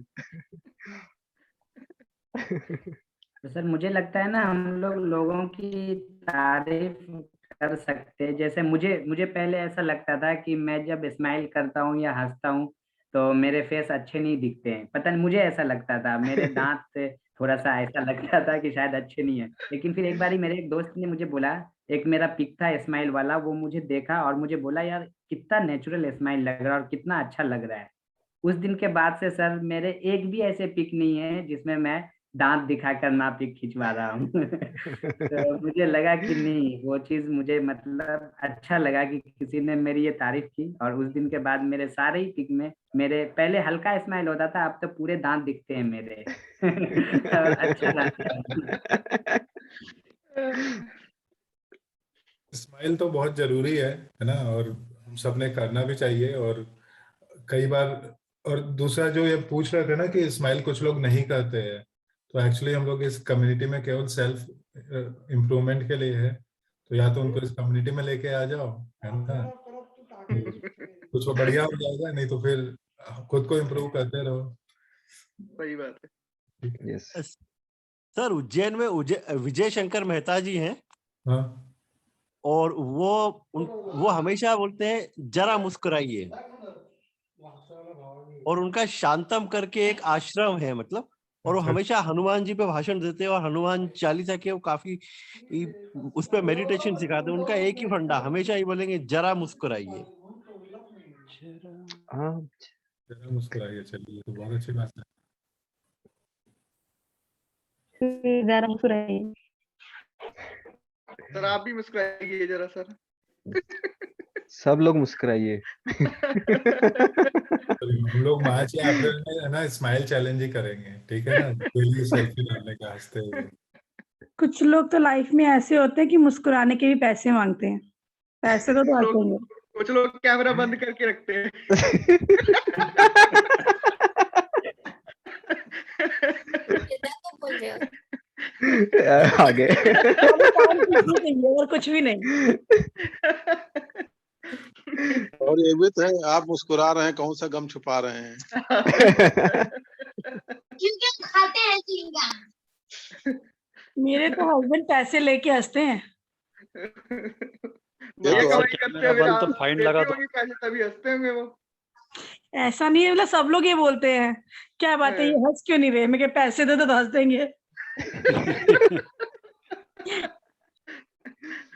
तो सर मुझे लगता है ना हम लोग लोगों की तारीफ कर सकते हैं। जैसे मुझे मुझे पहले ऐसा लगता था कि मैं जब स्माइल करता हूँ या हंसता हूँ तो मेरे फेस अच्छे नहीं दिखते हैं। पता नहीं मुझे ऐसा लगता था, मेरे दांत से थोड़ा सा ऐसा लगता था कि शायद अच्छे नहीं है। लेकिन फिर एक बारी मेरे एक दोस्त ने मुझे बोला, एक मेरा पिक था स्माइल वाला, वो मुझे देखा और मुझे बोला यार कितना नेचुरल स्माइल लग रहा है और कितना अच्छा लग रहा है। उस दिन के बाद से सर मेरे एक भी ऐसे पिक नहीं है जिसमें मैं दांत दिखाकर ना पिक खिंचवा रहा हूँ। तो मुझे लगा कि नहीं, वो चीज मुझे मतलब अच्छा लगा कि किसी ने मेरी ये तारीफ की। और उस दिन के बाद मेरे सारे ही पिक में मेरे पहले हल्का स्माइल होता था, अब तो पूरे दांत दिखते हैं मेरे। और अच्छा लगता है। स्माइल तो बहुत जरूरी है ना। और हम सबने करना भी चाहिए। और कई बार, और दूसरा जो ये पूछ रहे थे ना कि स्माइल कुछ लोग नहीं करते हैं, तो एक्चुअली हम लोग इस कम्युनिटी में केवल सेल्फ इम्प्रूवमेंट के लिए है, तो या तो उनको इस कम्युनिटी में लेके आ जाओ, है ना, कुछ वो बढ़िया हो जाएगा, नहीं तो फिर खुद को इम्प्रूव करते रहो। सही बात है। यस सर, उज्जैन में विजय शंकर मेहता जी हैं, हाँ और वो हमेशा बोलते हैं जरा मुस्कुराइए, और उनका शांतम करके एक आश्रम है, मतलब, और वो हमेशा हनुमान जी पे भाषण देते हैं, और हनुमान चालीसा के वो काफी उस पे मेडिटेशन सिखाते हैं। उनका एक ही फंडा, हमेशा ही बोलेंगे जरा मुस्कुराइए। हाँ जरा मुस्कुराइए, चलिए ये तो बहुत अच्छी बात है। जरा मुस्कुराइए। सर आप भी मुस्कुराइए जरा सर। सब लोग मुस्कुराइए। हम लोग मार्च या अप्रैल में है ना स्माइल चैलेंज ही करेंगे, ठीक है ना, डेली सेल्फी डालने का हंसते हुए। कुछ लोग तो लाइफ में ऐसे होते हैं कि मुस्कुराने के भी पैसे मांगते हैं। पैसे तो आते हैं। कुछ लोग कैमरा बंद करके रखते हैं। आगे और कुछ भी नहीं। और ये भी तो है, आप मुस्कुरा रहे हैं, कौन सा गम छुपा रहे हैं। च्युइंगम खाते हैं च्युइंगम। मेरे तो हस्बैंड पैसे लेके हंसते हैं। तो फाइन लगा दो। पैसे तभी हंसते होंगे वो। ऐसा नहीं है, मतलब सब लोग ये बोलते हैं, क्या बात है ये हंस क्यों नहीं रहे, मैं पैसे दे तो हंस देंगे।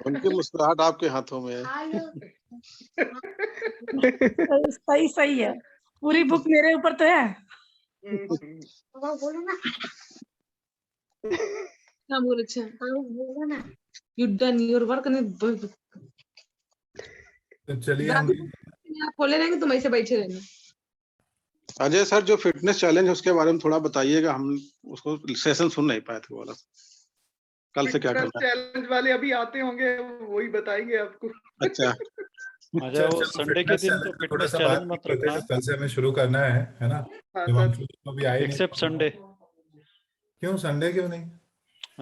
उनकी मुस्कुराहट आपके हाथों में है। सही सही है, पूरी बुक मेरे ऊपर तो है। हाँ बोल, अच्छा बोलो ना, you done your work and तो चलिए हम आप खोले रहेंगे तुम ऐसे बैठे रहना। अजय सर, जो फिटनेस चैलेंज है उसके बारे में थोड़ा बताइएगा, हम उसको सेशन सुन नहीं पाए थे वाला। कल से क्या करना है? चैलेंज वाले अभी आते होंगे, वही बताएंगे आपको। अच्छा अच्छा, वो संडे के दिन तो फिटनेस चैलेंज मत रखना, कल से हमें शुरू करना है ना। अभी आए एक्सेप्ट संडे। क्यों संडे क्यों नहीं?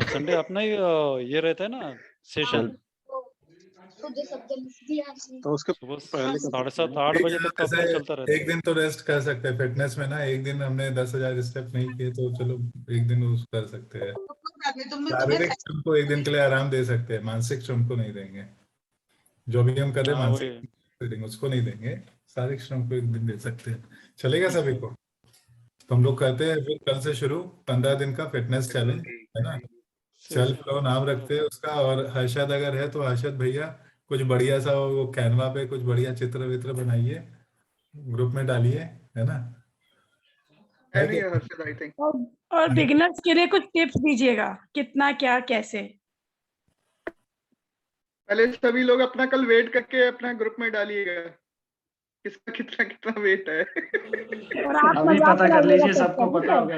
संडे अपना ही ये रहता है ना सेशन, तो उसके पहले 7:30 8 बजे तक का अपना चलता रहता है। एक दिन तो रेस्ट कर सकते हैं फिटनेस में ना, एक दिन हमने 10,000 स्टेप नहीं किए तो चलो एक दिन वो कर सकते हैं। शारीरिक श्रम को एक दिन के लिए आराम दे सकते हैं, मानसिक श्रम को नहीं देंगे। जो भी हम कर रहे हैं मानसिक उसको नहीं देंगे, शारीरिक श्रम को एक दिन दे सकते हैं। चलेगा सभी को? तो हम लोग करते हैं फिर कल से शुरू 15 दिन का फिटनेस चैलेंज, है ना। सेल्फ लो नाम रखते हैं उसका। और हर्षद अगर है तो हर्षद भैया कुछ बढ़िया सा वो कैनवा पे कुछ बढ़िया चित्र वित्र बनाइए, ग्रुप में डालिए, है ना। और बिगिनर्स के लिए कुछ टिप्स दीजिएगा, कितना क्या कैसे। पहले सभी लोग अपना कल वेट करके अपना ग्रुप में डालिएगा, किसका कितना कितना वेट है। और आप अभी पता कर लीजिए, सबको पता होगा।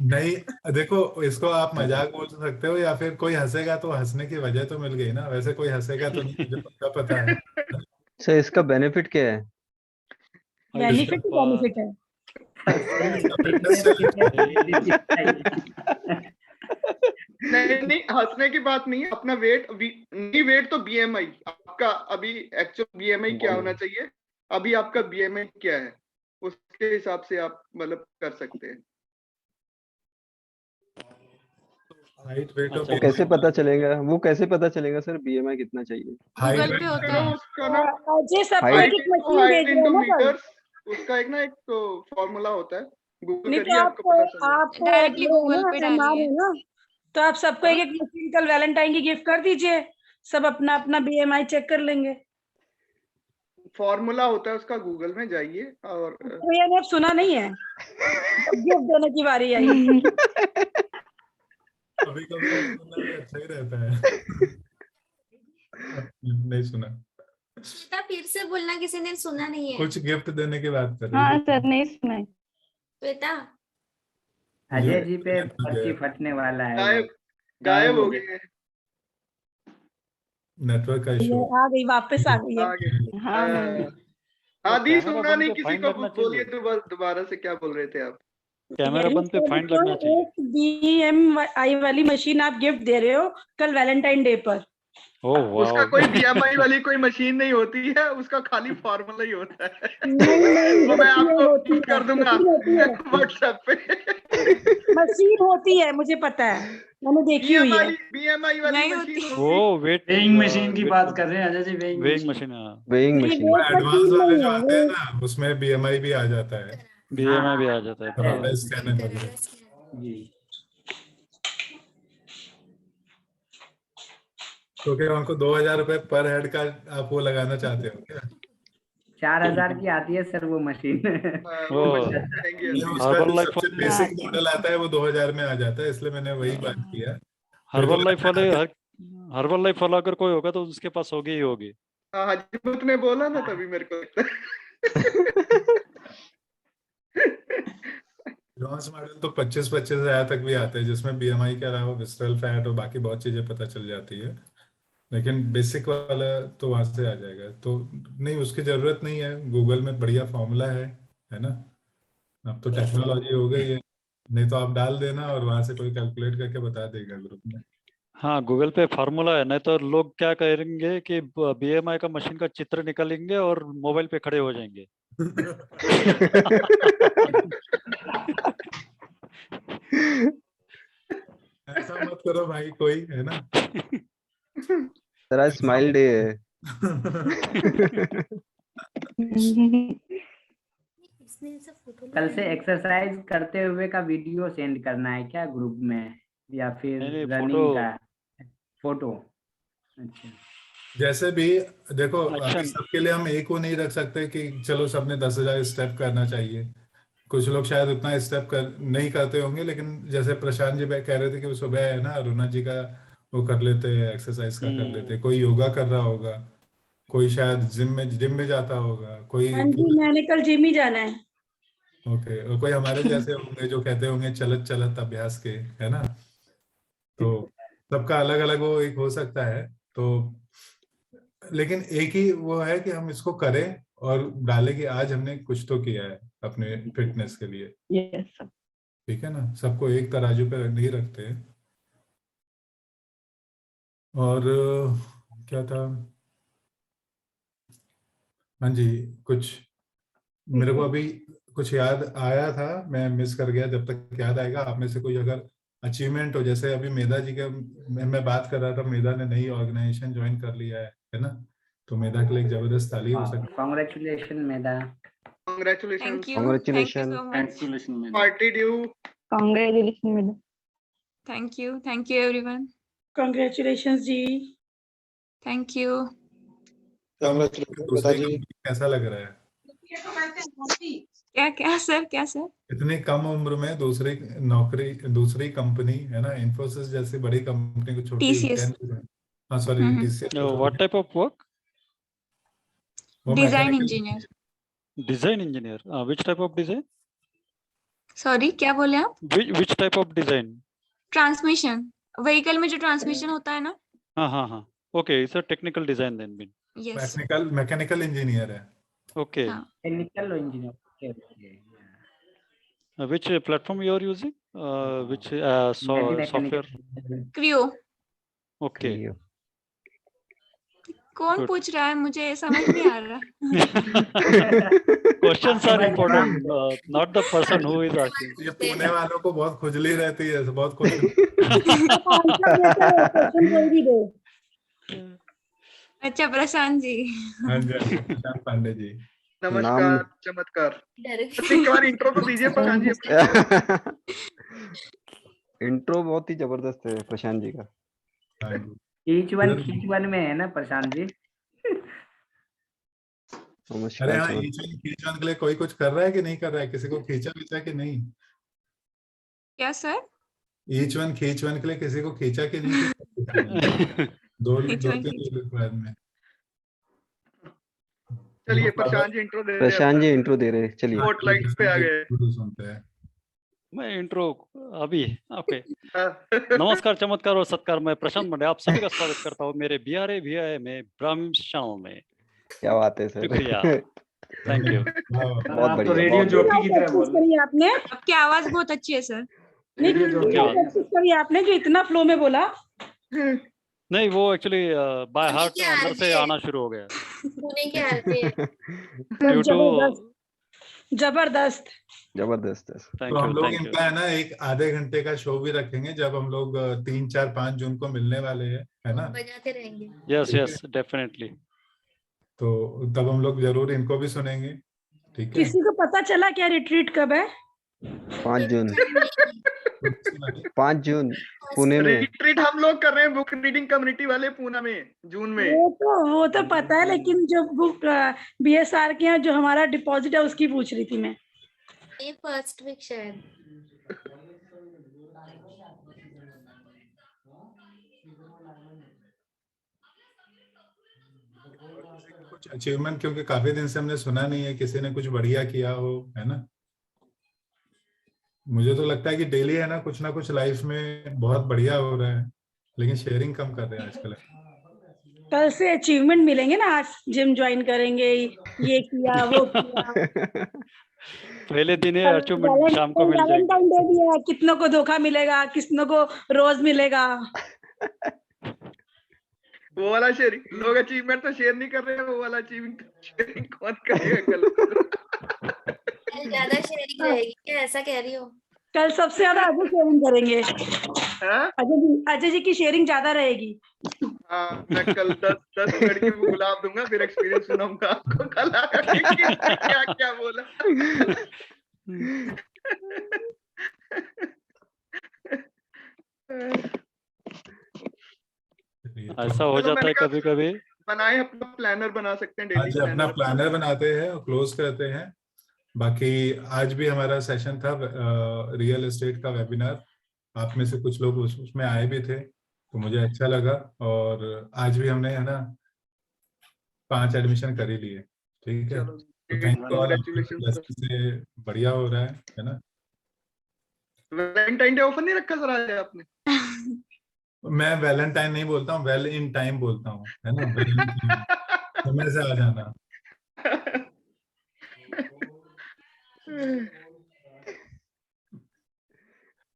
नहीं देखो, इसको आप मजाक बोल सकते हो, या फिर कोई हंसेगा तो हंसने की वजह तो मिल गई ना, वैसे कोई हंसेगा तो नहीं, मुझे पता है। सर इसका बेनिफिट क्या है? बेनिफिट है। नहीं हंसने की बात नहीं है, अपना वेट नहीं, वेट तो बीएमआई आपका अभी एक्चुअल बीएमआई क्या होना चाहिए, अभी आपका बीएमआई क्या है उसके हिसाब से आप मतलब कर सकते हैं। हाइट वेट और वो कैसे पता चलेगा, वो कैसे पता चलेगा सर बीएमआई कितना चाहिए? गूगल पे होता है उसका एक ना एक फॉर्मूला होता है, गूगल नहीं करिए तो आपको पता चल जाएगा। आप डायरेक्टली गूगल पे डालिए ना, तो आप सबको एक मशीन कल वैलेंटाइन की गिफ्ट कर दीजिए, सब अपना अपना बीएमआई चेक कर लेंगे। फॉर्मूला होता है उसका, गूगल में जाइए। और भैया ने सुना नहीं है, गिफ्ट देने की बारी आई। कभी कभी अच्छा ही रहता है। नहीं सुना, बेटा फिर से बोलना, किसी ने सुना नहीं है। कुछ गिफ्ट देने की बात कर रही हाँ सर, नहीं सुना है। बेटा अजय जी पे पर्ची फटने वाला है। गायब हो गए। नेटवर्क का इशू है। आ गई, वापस आ गई है। आगे हाँ हाँ दी कैमरा सुनना बंद नहीं पे किसी फाइन को, लगना बोलिए चाहिए। दोबारा से क्या बोल रहे थे आप? कैमरा यही बंद पे तो फाइन देखो, लगना चाहिए। एक BMI वाली मशीन आप गिफ्ट दे रहे हो कल वैलेंटाइन डे पर। ओह उसका वाह। कोई BMI वाली कोई मशीन नहीं होती है, उसका खाली फॉर्मूला ही होता है। नहीं वो मैं होती है, आपको होती कर है, दूंगा मशीन होती है, व्हाट्सएप पे। मशीन होती है, मुझे पता है, मैंने देखी हुई है। BMI वाली नहीं मशीन होती। वो वेट वेइंग मशीन की बात कर रहे हैं अजय जी, वेइंग वेइंग मशीन। मशीन। हाँ वेइंग नहीं, मशीन। वो एडवांस मशीन वाले नहीं जो है आते हैं वो। ना उसमें BMI भी आ जाता है, BMI भी आ जाता है। हाँ, स्कैनर वगैरह। जी तो क्या उनको 2000 रुपए पर हेड का आप वो लगाना चाहते हो क्या? 4000 की आती है सर वो मशीन। वो मशीन महंगी नहीं, होती उसका हर्बल जो लाइफ सबसे बेसिक मॉडल आता है वो 2000 में आ जाता है, इसलिए मैंने वही बात किया। मेरे को हर्बल लाइफ लगता वाले है हर्बल लाइफ वाला अगर कोई होगा तो उसके पास होगी ही होगी। हाँ हाजीपुर ने बोला ना, तभी मेरे को लगता है। एडवांस मॉडल तो 25,000 तक भी आते हैं, जिसमें BMI के अलावा विस्ट्रल फैट और बाकी बहुत चीजें पता चल जाती है, लेकिन बेसिक वाला तो वहां से आ जाएगा। तो नहीं, उसकी जरूरत नहीं है, गूगल में बढ़िया फॉर्मूला है ना। अब तो टेक्नोलॉजी हो गई है, नहीं तो आप डाल देना और वहां से कोई कैलकुलेट करके बता देगा ग्रुप में। हाँ गूगल पे फार्मूला है, नहीं तो लोग क्या करेंगे कि BMI का मशीन का चित्र निकालेंगे और मोबाइल पे खड़े हो जाएंगे। ऐसा मत करो भाई, कोई है ना। तेरा स्माइल डे है। कल से एक्सरसाइज करते हुए का वीडियो सेंड करना है क्या ग्रुप में, या फिर नहीं, रनिंग का फोटो? अच्छा जैसे भी देखो, अच्छा। अभी सबके लिए हम एक को नहीं रख सकते कि चलो सबने 10,000 स्टेप करना चाहिए। कुछ लोग शायद उतना स्टेप नहीं करते होंगे, लेकिन जैसे प्रशांत जी कह रहे थे कि वो सुबह है ना अरुणा जी का वो कर लेते, एक्सरसाइज का कर लेते, कोई योगा कर रहा होगा, कोई शायद जिम में जाता होगा, कोई हाँ जी, मैंने कल जिम ही जाना है। ओके, और कोई हमारे जैसे होंगे जो कहते होंगे चलत चलत अभ्यास के, है ना। तो सबका अलग अलग वो एक हो सकता है। तो लेकिन एक ही वो है कि हम इसको करें और डालें कि आज हमने कुछ तो किया है अपने फिटनेस के लिए। Yes sir. ठीक है ना, सबको एक तराजू पे नहीं रखते। और क्या था, हाँ जी, कुछ मेरे को अभी कुछ याद आया था, मैं मिस कर गया, जब तक याद आएगा। आप में से कोई अगर अचीवमेंट हो, जैसे अभी मेधा जी का मैं बात कर रहा था, मेधा ने नई ऑर्गेनाइजेशन ज्वाइन कर लिया है ना। तो मेधा के लिए एक जबरदस्त ताली हो सकती है। Congratulation Medha. Congratulations. Thank you. Congratulations. Thank you so much. Calculation में Party due. Congratulation madam. Thank you. Thank you everyone. Congratulation ji. Thank you. दूसरी कंपनी कैसा लग रहा है? क्या क्या सर, क्या सर? इतनी कम उम्र में दूसरी कंपनी है ना, इन्फोसिस जैसी बड़ी कंपनी को छोटी TCS. हाँ sorry TCS। What type of work? Design engineer. Design engineer. Which type of design? Sorry, क्या बोले आप? Which type of design? Transmission, vehicle में जो ट्रांसमिशन होता है ना। हाँ okay, it's a technical design then been. Yes. Mechanical engineer है। Okay, technical engineer. Which platform you are using? Which software? Creo. Okay, कौन पूछ रहा है, मुझे समझ नहीं आ रहा। Questions are important, not the person who is asking. ये पुणे वालों को बहुत खुजली रहती है, बहुत क्वेश्चन। कोई भी दे। अच्छा प्रशांत जी। हाँ जी, प्रशांत पांडे जी। नमस्कार, चमत्कार। एक बार इंट्रो तो दीजिए प्रशांत जी। इंट्रो बहुत ही जबरदस्त है प्रशांत जी का। खींच वन में है ना प्रशांत जी। अरे हाँ, खींच वन के लिए कोई कुछ कर रहा है कि नहीं कर रहा है? किसी को खींचा कि नहीं? क्या सर? खींच वन के लिए किसी को खींचा कि नहीं? दो तीन लोग बाद में। चलिए प्रशांत जी इंट्रो दे रहे हैं। प्रशांत जी इंट्रो दे रहे, चलिए स्पॉटलाइट पे आ गए। सुनते हैं। मैं इंट्रो अभी ओके। नमस्कार, चमत्कार और सत्कार, मैं प्रशांत मंडे आप सभी का स्वागत करता हूँ मेरे बिहारे भियाए में ब्राह्मण चैनल में। क्या बात है सर। शुक्रिया, थैंक यू। बहुत आप तो बढ़िया, रेडियो बहुत जॉकी की तरह प्रैक्टिस बोल रहे करी आपने, आपकी आवाज बहुत अच्छी है सर। नहीं रेडियो जॉकी क्या बात? प्रैक्टिस करी आपने जो इतना फ्लो में बोला। नहीं, वो एक्चुअली बाय हार्ट अंदर से आना शुरू हो गया पुणे के आरपी है। Due to. जबरदस्त जबरदस्त है। थैंक तो हम यू, लोग थैंक यू। इनका है ना एक आधे घंटे का शो भी रखेंगे जब हम लोग 3, 4, 5 जून को मिलने वाले हैं, है ना। बजाते रहेंगे। Yes yes definitely. तो तब हम लोग जरूर इनको भी सुनेंगे, ठीक है। किसी को पता चला क्या रिट्रीट कब है? 5 जून 5 जून पुणे में। रिट्रीट हम लोग कर रहे हैं बुक रीडिंग कम्युनिटी वाले पूना में जून में। वो तो पता है, लेकिन जो बुक BSR के यहाँ जो हमारा डिपॉजिट है उसकी पूछ रही थी मैं। ये फर्स्ट वीक शायद। कुछ अचीवमेंट, क्योंकि काफी दिन से हमने सुना नहीं है किसी ने कुछ बढ़िया किया हो, है ना। मुझे तो लगता है कि डेली है ना कुछ लाइफ में बहुत बढ़िया हो रहा है, लेकिन शेयरिंग कम कर रहे हैं आजकल। कल से अचीवमेंट मिलेंगे ना, आज जिम ज्वाइन करेंगे, ये किया वो किया। पहले दिन है अचीवमेंट, शाम को मिल जाएगी। वैलेंटाइन डे भी है, कितनों को धोखा मिलेगा, कितनों को रोज मिलेगा। वो वाला शेयरिंग, लोग अचीवमेंट तो शेयर नहीं कर रहे हैं, वो वाला अचीविंग शेयरिंग कौन करेगा कल? कल ज्यादा शेयरिंग रहेगी क्या, ऐसा कह रही हो? कल सबसे ज्यादा अजय शेयरिंग करेंगे। अजय जी की शेयरिंग ज्यादा रहेगी। हाँ, मैं कल 10 लड़की को गुलाब दूंगा, फिर एक्सपीरियंस सुनाऊंगा आपको कल आके किसने क्या क्या बोला। ऐसा हो जाता है कभी कभी। बनाए अपना प्लानर बना सकते हैं, डेली आज अपना प्लानर बनाते हैं और क्लोज करते हैं। बाकी आज भी हमारा सेशन था रियल एस्टेट का वेबिनार। आप में से कुछ लोग उसमें आए भी थे, तो मुझे अच्छा लगा। और आज भी हमने है ना 5 एडमिशन कर ही लिए, ठीक है। तो थैंक यू ऑल, से बढ़िया हो रहा है ना। वैलेंटाइन डे ऑफर नहीं रखा सर आज आपने? मैं वैलेंटाइन नहीं बोलता हूँ, वेल इन टाइम बोलता हूँ, है ना। समय से आ जाना।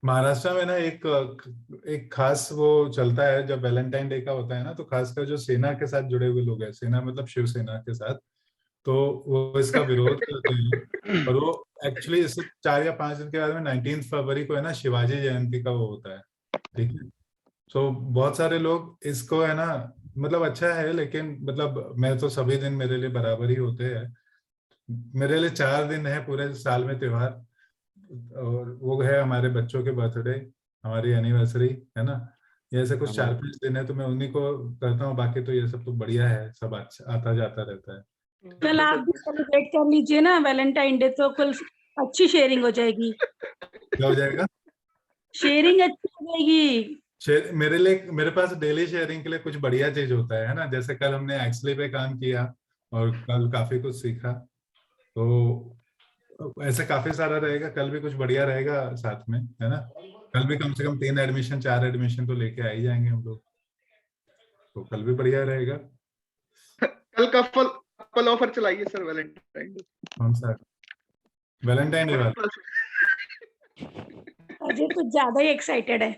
महाराष्ट्र में ना एक खास वो चलता है, जब वैलेंटाइन डे का होता है ना, तो खासकर जो सेना के साथ जुड़े हुए लोग हैं, सेना मतलब शिवसेना के साथ, तो वो इसका विरोध करते हैं। और वो एक्चुअली इससे 4 या 5 दिन के बाद में 19 फरवरी को है ना शिवाजी जयंती का वो होता है, ठीक है। तो बहुत सारे लोग इसको है ना, मतलब अच्छा है, लेकिन मतलब मैं तो सभी दिन मेरे लिए बराबर ही होते हैं। मेरे लिए 4 दिन है पूरे साल में त्योहार, और वो है हमारे बच्चों के बर्थडे, हमारी एनिवर्सरी, है ना। ये ऐसे कुछ 4-5 दिन है, तो मैं उन्हीं को करता हूँ। बाकी तो ये सब तो बढ़िया है, सब अच्छा आता जाता रहता है। कल आप भी सेलिब्रेट कर लीजिए ना वैलेंटाइन डे, तो कल अच्छी शेयरिंग हो जाएगी। क्या हो जाएगा? शेयरिंग अच्छी हो जाएगी। मेरे पास डेली शेयरिंग के लिए कुछ बढ़िया चीज होता है ना। जैसे कल हमने एक्सले पे काम किया और कल काफी कुछ सीखा, तो ऐसे काफी सारा रहेगा। कल भी कुछ बढ़िया रहेगा साथ में, है ना। कल भी कम से कम 3 एडमिशन 4 एडमिशन तो लेके आ ही जाएंगे हम लोग, तो कल भी बढ़िया रहेगा। कल कपल ऑफर चलाइए सर वैलेंटाइन डे। कौन सा वैलेंटाइन डे वाला? अजय कुछ ज्यादा ही एक्साइटेड है।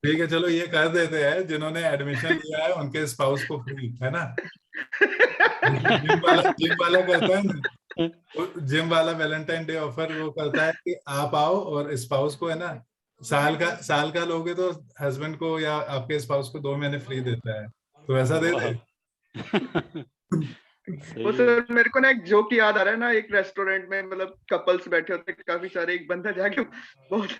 ठीक है, चलो ये कर देते हैं, जिन्होंने एडमिशन लिया है उनके स्पाउस को फ्री, है ना। जिम वाला करता है ना, जिम वाला वैलेंटाइन डे ऑफर वो करता है कि आप आओ और स्पाउस को है ना, साल का लोगे तो हस्बैंड को या आपके स्पाउस को 2 महीने फ्री देता है, तो ऐसा दे दे। वो सर मेरे को ना एक जोक याद आ रहा है ना, एक रेस्टोरेंट में मतलब कपल्स बैठे होते हैं काफी सारे, एक बंदा जाके बहुत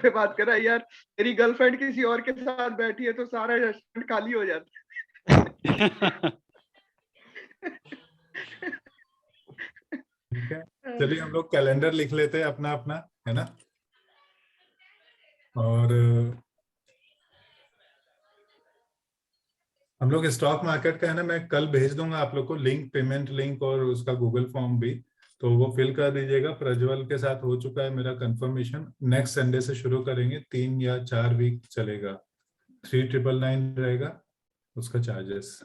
पे बात कर रहा है, यार तेरी गर्लफ्रेंड किसी और के साथ बैठी है तो सारा रेस्टोरेंट खाली हो जाता है। ठीक है, चलिए हम लोग कैलेंडर लिख लेते हैं अपना अपना, है ना। और हम लोग स्टॉक मार्केट का है ना, मैं कल भेज दूंगा आप लोग को लिंक, पेमेंट लिंक और उसका गूगल फॉर्म भी। तो वो फिल कर दीजिएगा। प्रज्वल के साथ हो चुका है मेरा कंफर्मेशन। नेक्स्ट संडे से शुरू करेंगे, 3 या 4 वीक चलेगा। 3999 रहेगा उसका चार्जेस।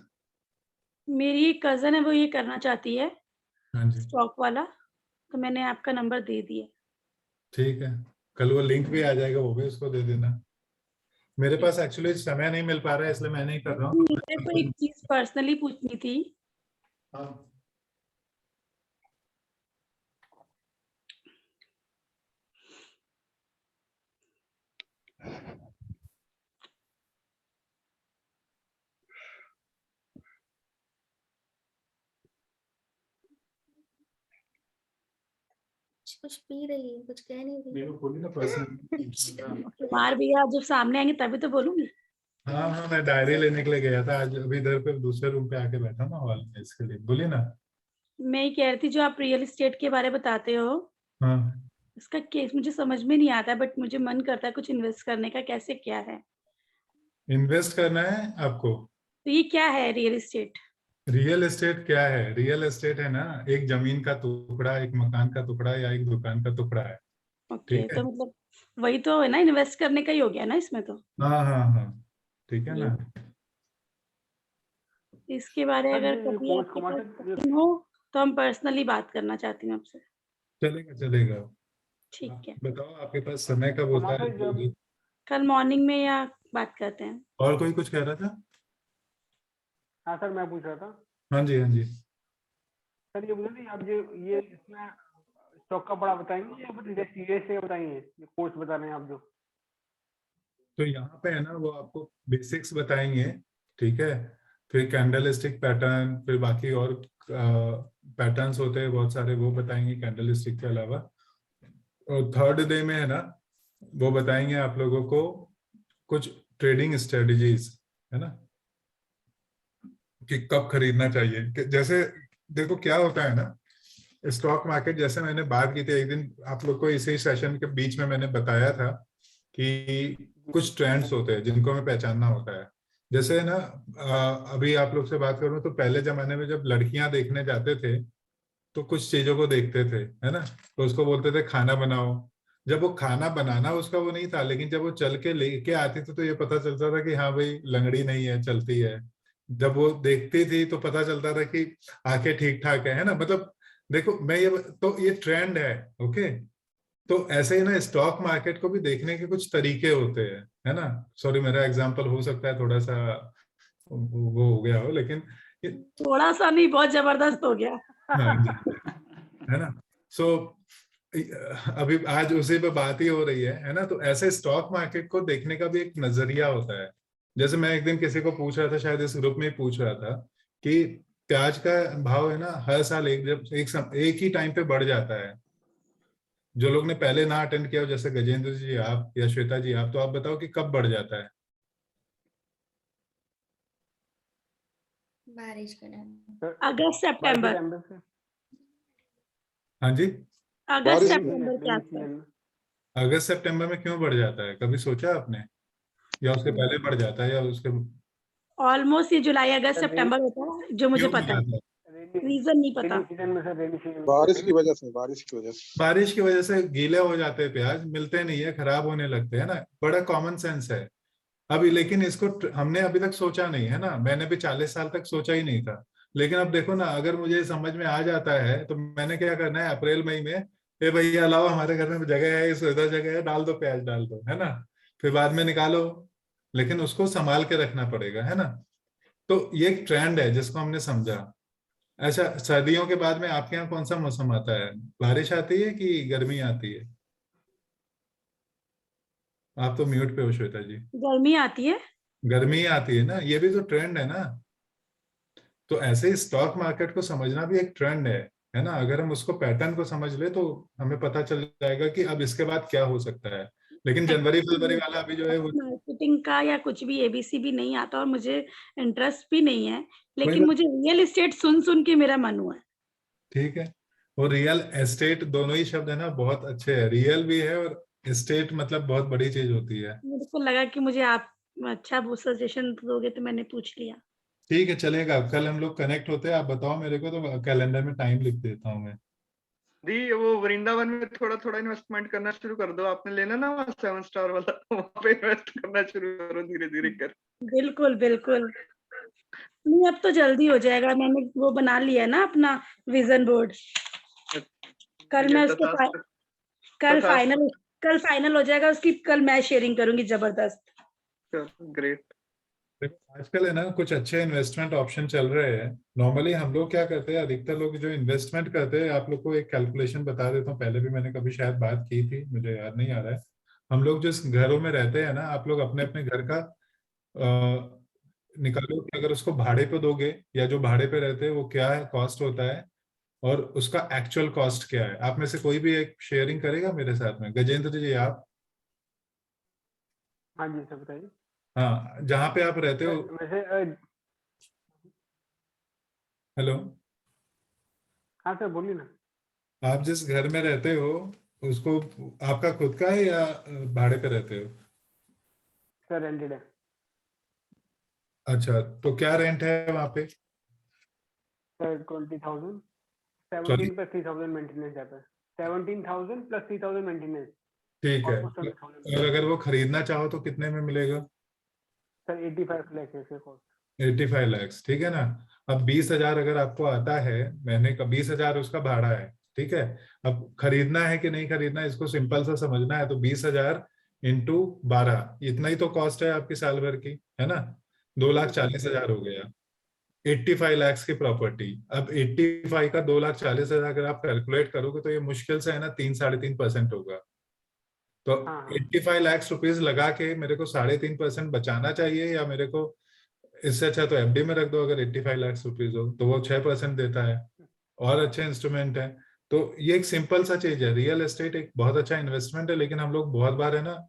मेरी एक कजन है, वो ये करना चाहती है हाँ जी स्टॉक वाला, तो मैंने आपका नंबर दे दिया। ठीक है, कल वो लिंक भी आ जाएगा, वो भी उसको दे देना। मेरे पास एक्चुअली समय नहीं मिल पा रहा है, इसलिए मैं नहीं कर रहा हूँ। मेरे को एक चीज पर्सनली पूछनी थी। हाँ। कुछ पी रही है, कुछ कह नहीं रही। बोली ना पर्सनल। कुमार भैया जब सामने आएंगे तभी तो बोलूंगी। हाँ हाँ, मैं डायरी लेने के लिए गया था आज, अभी इधर पे दूसरे रूम पे आके बैठा ना हॉल में, इसके लिए। बोलिए ना। मैं ये कह रही थी, जो आप रियल एस्टेट के बारे में बताते हो, हाँ, उसका केस मुझे समझ में नहीं आता, बट मुझे मन करता है कुछ इन्वेस्ट करने का। कैसे क्या है? इन्वेस्ट करना है आपको? तो ये क्या है रियल एस्टेट? रियल एस्टेट क्या है? रियल एस्टेट है ना, एक जमीन का टुकड़ा, एक मकान का टुकड़ा या एक दुकान का टुकड़ा है। ओके, ठीक है। तो मतलब वही तो है ना, इन्वेस्ट करने का ही हो गया ना इसमें तो। हाँ हाँ हाँ, ठीक है ना। इसके बारे में सर, अगर ये कभी कोर्स आपके कमा पास सकते time हो तो हम पर्सनली बात करना चाहती हूँ आपसे। चलेगा चलेगा। ठीक है, बताओ आपके पास समय कब होता है? हमारे जब कल मॉर्निंग में या बात करते हैं। और कोई कुछ कह रहा था? हाँ सर, मैं पूछ रहा था हाँ जी हाँ जी। सर, ये बोले आप जो ये इसमें स्टॉक का बड़ा बताएंगे या फिर सीरियस से बताएंगे, ये कोर्स बता रहे हैं आप जो? तो यहाँ पे है ना, वो आपको बेसिक्स बताएंगे, ठीक है। फिर कैंडल स्टिक पैटर्न, फिर बाकी और पैटर्न्स होते हैं बहुत सारे, वो बताएंगे कैंडल स्टिक के अलावा। और थर्ड डे में है ना, वो बताएंगे आप लोगों को कुछ ट्रेडिंग स्ट्रेटजीज, है ना, कि कब खरीदना चाहिए। जैसे देखो क्या होता है ना, स्टॉक मार्केट, जैसे मैंने बात की थी एक दिन आप लोग को, इसी सेशन के बीच में मैंने बताया था कि कुछ ट्रेंड्स होते हैं जिनको हमें पहचानना होता है। जैसे ना अभी आप लोग से बात करूं तो पहले जमाने में जब लड़कियां देखने जाते थे तो कुछ चीजों को देखते थे, है ना, तो उसको बोलते थे खाना बनाओ। जब वो खाना बनाना उसका वो नहीं था, लेकिन जब वो चल के लेके आती थी तो ये पता चलता था कि हाँ भाई लंगड़ी नहीं है, चलती है। जब वो देखती थी तो पता चलता था कि आंखें ठीक ठाक है ना। मतलब देखो, मैं ये तो ये ट्रेंड है। ओके, तो ऐसे ही ना स्टॉक मार्केट को भी देखने के कुछ तरीके होते हैं, है ना। सॉरी, मेरा एग्जांपल हो सकता है थोड़ा सा वो हो गया हो, लेकिन थोड़ा सा नहीं, बहुत जबरदस्त हो गया। हाँ जी, है ना। सो अभी आज उसी पे बात ही हो रही है ना। तो ऐसे स्टॉक मार्केट को देखने का भी एक नजरिया होता है। जैसे मैं एक दिन किसी को पूछ रहा था, शायद इस ग्रुप में ही पूछ रहा था, कि प्याज का भाव है ना हर साल एक ही टाइम पे बढ़ जाता है। जो लोग ने पहले ना अटेंड किया हो, जैसे गजेंद्र जी आप या श्वेता जी आप, तो आप बताओ कि कब बढ़ जाता है? बारिश का टाइम। अगस्त सितंबर। हाँ जी, अगस्त सितंबर के आसपास। अगस्त सितंबर में क्यों बढ़ जाता है, कभी सोचा आपने? या उसके पहले बढ़ जाता है, या उसके ऑलमोस्ट ये जुलाई अगस्त सितंबर होता है, जो मुझे क्यों बढ़ पता है। जाता है? रीजन नहीं पता। बारिश की वजह से, बारिश की वजह से। बारिश की वजह से गीले हो जाते हैं प्याज, मिलते नहीं है, खराब होने लगते हैं ना। बड़ा कॉमन सेंस है अभी, लेकिन इसको हमने अभी तक सोचा नहीं है ना। मैंने भी 40 साल तक सोचा ही नहीं था। लेकिन अब देखो ना, अगर मुझे समझ में आ जाता है तो मैंने क्या करना है, अप्रैल मई में, ए भैया लाओ हमारे घर में जगह है, इस इधर जगह है, डाल दो प्याज, डाल दो, है ना। फिर बाद में निकालो, लेकिन उसको संभाल के रखना पड़ेगा, है ना। तो ये एक ट्रेंड है जिसको हमने समझा। अच्छा, सर्दियों के बाद में आपके यहाँ कौन सा मौसम आता है? बारिश आती है कि गर्मी आती है? आप तो म्यूट पे हो श्वेता जी। गर्मी आती है। गर्मी आती है ना, ये भी तो ट्रेंड है ना। तो ऐसे ही स्टॉक मार्केट को समझना भी एक ट्रेंड है ना। अगर हम उसको पैटर्न को समझ ले तो हमें पता चल जाएगा कि अब इसके बाद क्या हो सकता है। लेकिन जनवरी फरवरी वाला अभी जो है वो मार्केटिंग का या कुछ भी एबीसी भी नहीं आता और मुझे इंटरेस्ट भी नहीं है, लेकिन बात- मुझे रियल एस्टेट सुन सुन के मेरा मन हुआ है। ठीक है। और रियल एस्टेट, दोनों ही शब्द है ना बहुत अच्छे हैं। रियल भी है और एस्टेट मतलब बहुत बड़ी चीज होती है। मेरे को लगा कि मुझे आप अच्छा वो सजेशन दोगे तो मैंने पूछ लिया। ठीक है, चलेगा। कल हम लोग कनेक्ट होते हैं, आप बताओ मेरे को तो कैलेंडर में टाइम लिख देता हूँ मैं। दी वो वृंदावन में थोड़ा थोड़ा इन्वेस्टमेंट करना शुरू कर दो, आपने लेना ना वहाँ 7 स्टार वाला, वहाँ पे इन्वेस्ट करना शुरू करो धीरे धीरे कर। बिल्कुल बिल्कुल। नहीं अब तो जल्दी हो जाएगा, मैंने वो बना लिया है ना अपना विजन बोर्ड। कल मैं उसको कल फाइनल हो जाएगा उसकी, कल मैं शेयरिंग करूंगी जबरदस्त। ग्रेट। देखो आजकल है ना कुछ अच्छे इन्वेस्टमेंट ऑप्शन चल रहे हैं। नॉर्मली हम लोग क्या करते हैं, अधिकतर लोग जो इन्वेस्टमेंट करते हैं, आप लोग को एक कैलकुलेशन बता देता हूँ, पहले भी मैंने कभी शायद बात की थी, मुझे याद नहीं आ रहा है। हम लोग जिस घरों में रहते हैं ना, आप लोग अपने अपने घर का निकालो कि अगर उसको भाड़े पे दोगे या जो भाड़े पे रहते हैं वो क्या है कॉस्ट होता है और उसका एक्चुअल कॉस्ट क्या है। आप में से कोई भी एक शेयरिंग करेगा मेरे साथ में? गजेंद्र जी आप? हाँ जी सर बताइए। हाँ, जहाँ पे आप रहते हो। वैसे हेलो। हाँ सर बोलिए ना। आप जिस घर में रहते हो उसको आपका खुद का है या भाड़े पे रहते हो? सर रेंटेड है। अच्छा, तो क्या रेंट है वहाँ पे? सर 20,000, सॉरी, 17 प्लस 3,000 मेंटेनेंस जाता है। 17,000 प्लस 3,000 मेंटेनेंस। ठीक है। Almost 20,000। और अगर वो खरीदना चाहो तो कितने में मिलेगा? सर 85 लाख है इसका कॉस्ट। 85 लाख, ठीक है ना। अब 20,000 अगर आपको आता है महीने का, 20,000 उसका भाड़ा है, ठीक है। अब खरीदना है कि नहीं खरीदना है इसको सिंपल सा समझना है, तो 20,000 इंटू 12, इतना ही तो कॉस्ट है आपकी साल भर की, है ना। 2,40,000 हो गया। 85 लाख की प्रॉपर्टी। अब 85 का 2,40,000 अगर आप कैलकुलेट करोगे तो ये मुश्किल से है ना 3-3.5% होगा। तो 85 लाख रुपीज लगा के मेरे को 3.5% बचाना चाहिए, या मेरे को इससे अच्छा तो एफडी में रख दो अगर 85 लाख रुपीज हो तो वो 6% देता है और अच्छे इंस्ट्रूमेंट है। तो ये एक सिंपल सा चीज है। रियल एस्टेट एक बहुत अच्छा इन्वेस्टमेंट है, लेकिन हम लोग बहुत बार है ना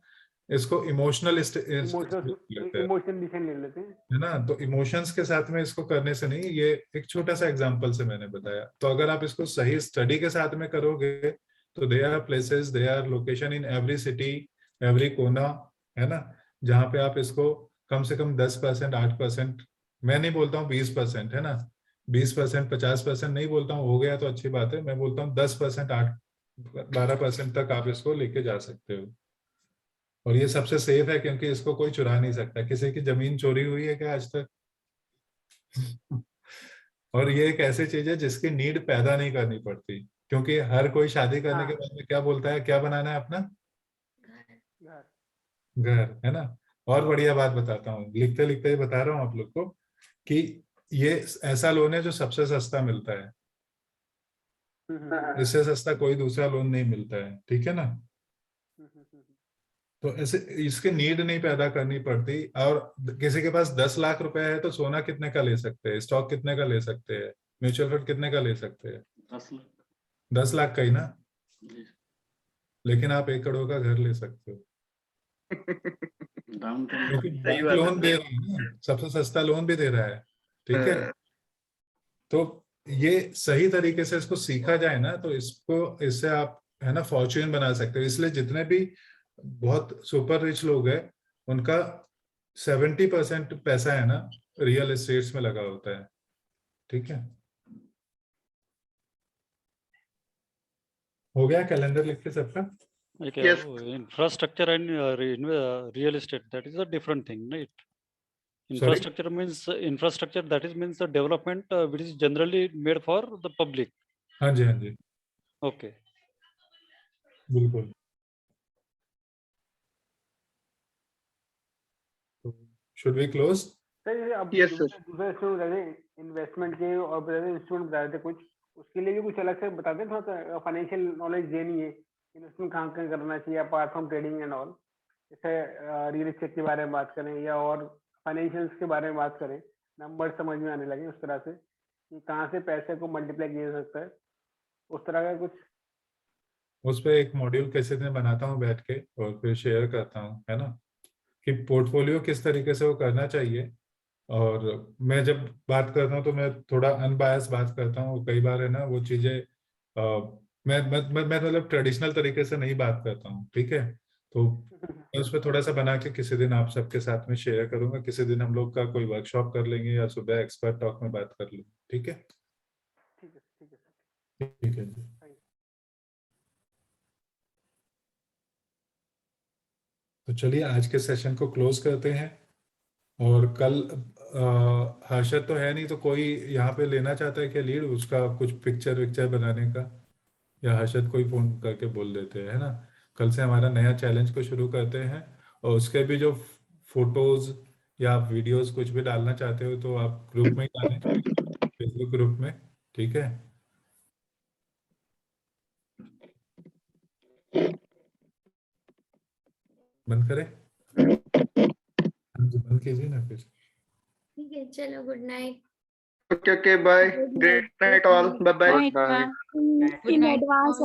इसको इमोशनल इमोशन डिसीजन ले लेते हैं, है ना। तो इमोशंस के साथ में इसको करने से नहीं, ये एक छोटा सा एग्जांपल से मैंने बताया। तो अगर आप इसको सही स्टडी के साथ में करोगे तो they are places, they are location in every city, every कोना, है ना, जहाँ पे आप इसको कम से कम 10%, 8%, मैं नहीं बोलता हूँ 20%, है ना, 20%, 50% नहीं बोलता हूँ, हो गया तो अच्छी बात है। मैं बोलता हूँ 10%, 8-12% तक आप इसको लेके जा सकते हो। और ये सबसे सेफ है क्योंकि इसको कोई चुरा नहीं सकता। किसी की जमीन चोरी हुई है क्या आज तक? और ये एक ऐसी चीज है जिसकी नीड पैदा नहीं करनी पड़ती, क्योंकि हर कोई शादी करने के बाद में क्या बोलता है, क्या बनाना है अपना घर, है ना। और बढ़िया बात बताता हूँ, लिखते लिखते ही बता रहा हूँ आप लोग को कि ये ऐसा लोन है जो सबसे सस्ता मिलता है। इससे सस्ता कोई दूसरा लोन नहीं मिलता है, ठीक है ना। तो ऐसे इसके नीड नहीं पैदा करनी पड़ती। और किसी के पास 10 लाख रुपए है तो सोना कितने का ले सकते हैं, स्टॉक कितने का ले सकते हैं, म्यूचुअल फंड कितने का ले सकते हैं? 10 लाख का ही ना। लेकिन आप 1 करोड़ का घर ले सकते हो क्योंकि बैंक लोन दे रहा है ना, सबसे सस्ता लोन भी दे रहा है, ठीक है। तो ये सही तरीके से इसको सीखा जाए ना तो इससे आप है ना फॉर्च्यून बना सकते हो। इसलिए जितने भी बहुत सुपर रिच लोग हैं उनका 70% पैसा है ना रियल एस्टेट्स में लगा होता है, ठीक है। हो गया कैलेंडर लिख के सबका? Yes. Infrastructure and real estate, that is a different thing, right? Sorry? Infrastructure that is means the development which is generally made for the public. हाँ जी, हाँ जी, Okay. बिल्कुल। Should we close? सर अब Yes, sir. दूसरा instrument investment के और instrument बता रहे थे कुछ, उसके लिए भी कुछ अलग से बता दें, थोड़ा सा फाइनेंशियल नॉलेज देनी है, इन्वेस्टमेंट कहाँ कहाँ करना चाहिए apart from trading and all. जैसे रियल एस्टेट के बारे में बात करें या और फाइनेंशियल्स के बारे में बात करें, नंबर समझ में आने लगे उस तरह से कि कहाँ से पैसे को मल्टीप्लाई किया जा सकता है, उस तरह का कुछ। उस पर एक मॉड्यूल कैसे दिन बनाता हूँ बैठ के और फिर शेयर करता हूँ, है ना, कि पोर्टफोलियो किस तरीके से वो करना चाहिए। और मैं जब बात करता हूँ तो मैं थोड़ा अनबायस बात करता हूँ। कई बार है ना वो चीजें मैं मतलब ट्रेडिशनल तरीके से नहीं बात करता हूँ, ठीक है। तो मैं उस पर थोड़ा सा बना के किसी दिन आप सबके साथ में शेयर करूंगा। किसी दिन हम लोग का कोई वर्कशॉप कर लेंगे या सुबह एक्सपर्ट टॉक में बात कर लेंगे, ठीक है। ठीक है ठीक है जी। तो चलिए आज के सेशन को क्लोज करते हैं, और कल हर्षद तो है नहीं, तो कोई यहाँ पे लेना चाहता है क्या लीड, उसका कुछ पिक्चर विक्चर बनाने का, या हर्षद कोई फोन करके बोल देते हैं, है ना। कल से हमारा नया चैलेंज को शुरू करते हैं, और उसके भी जो फोटोज या आप वीडियोस कुछ भी डालना चाहते हो तो आप ग्रुप में ही डालें, फेसबुक ग्रुप में, ठीक है। बंद करें, बंद कीजिए ना फिर। ठीक है, चलो good night. Okay, bye. Great night all. Bye bye. In advance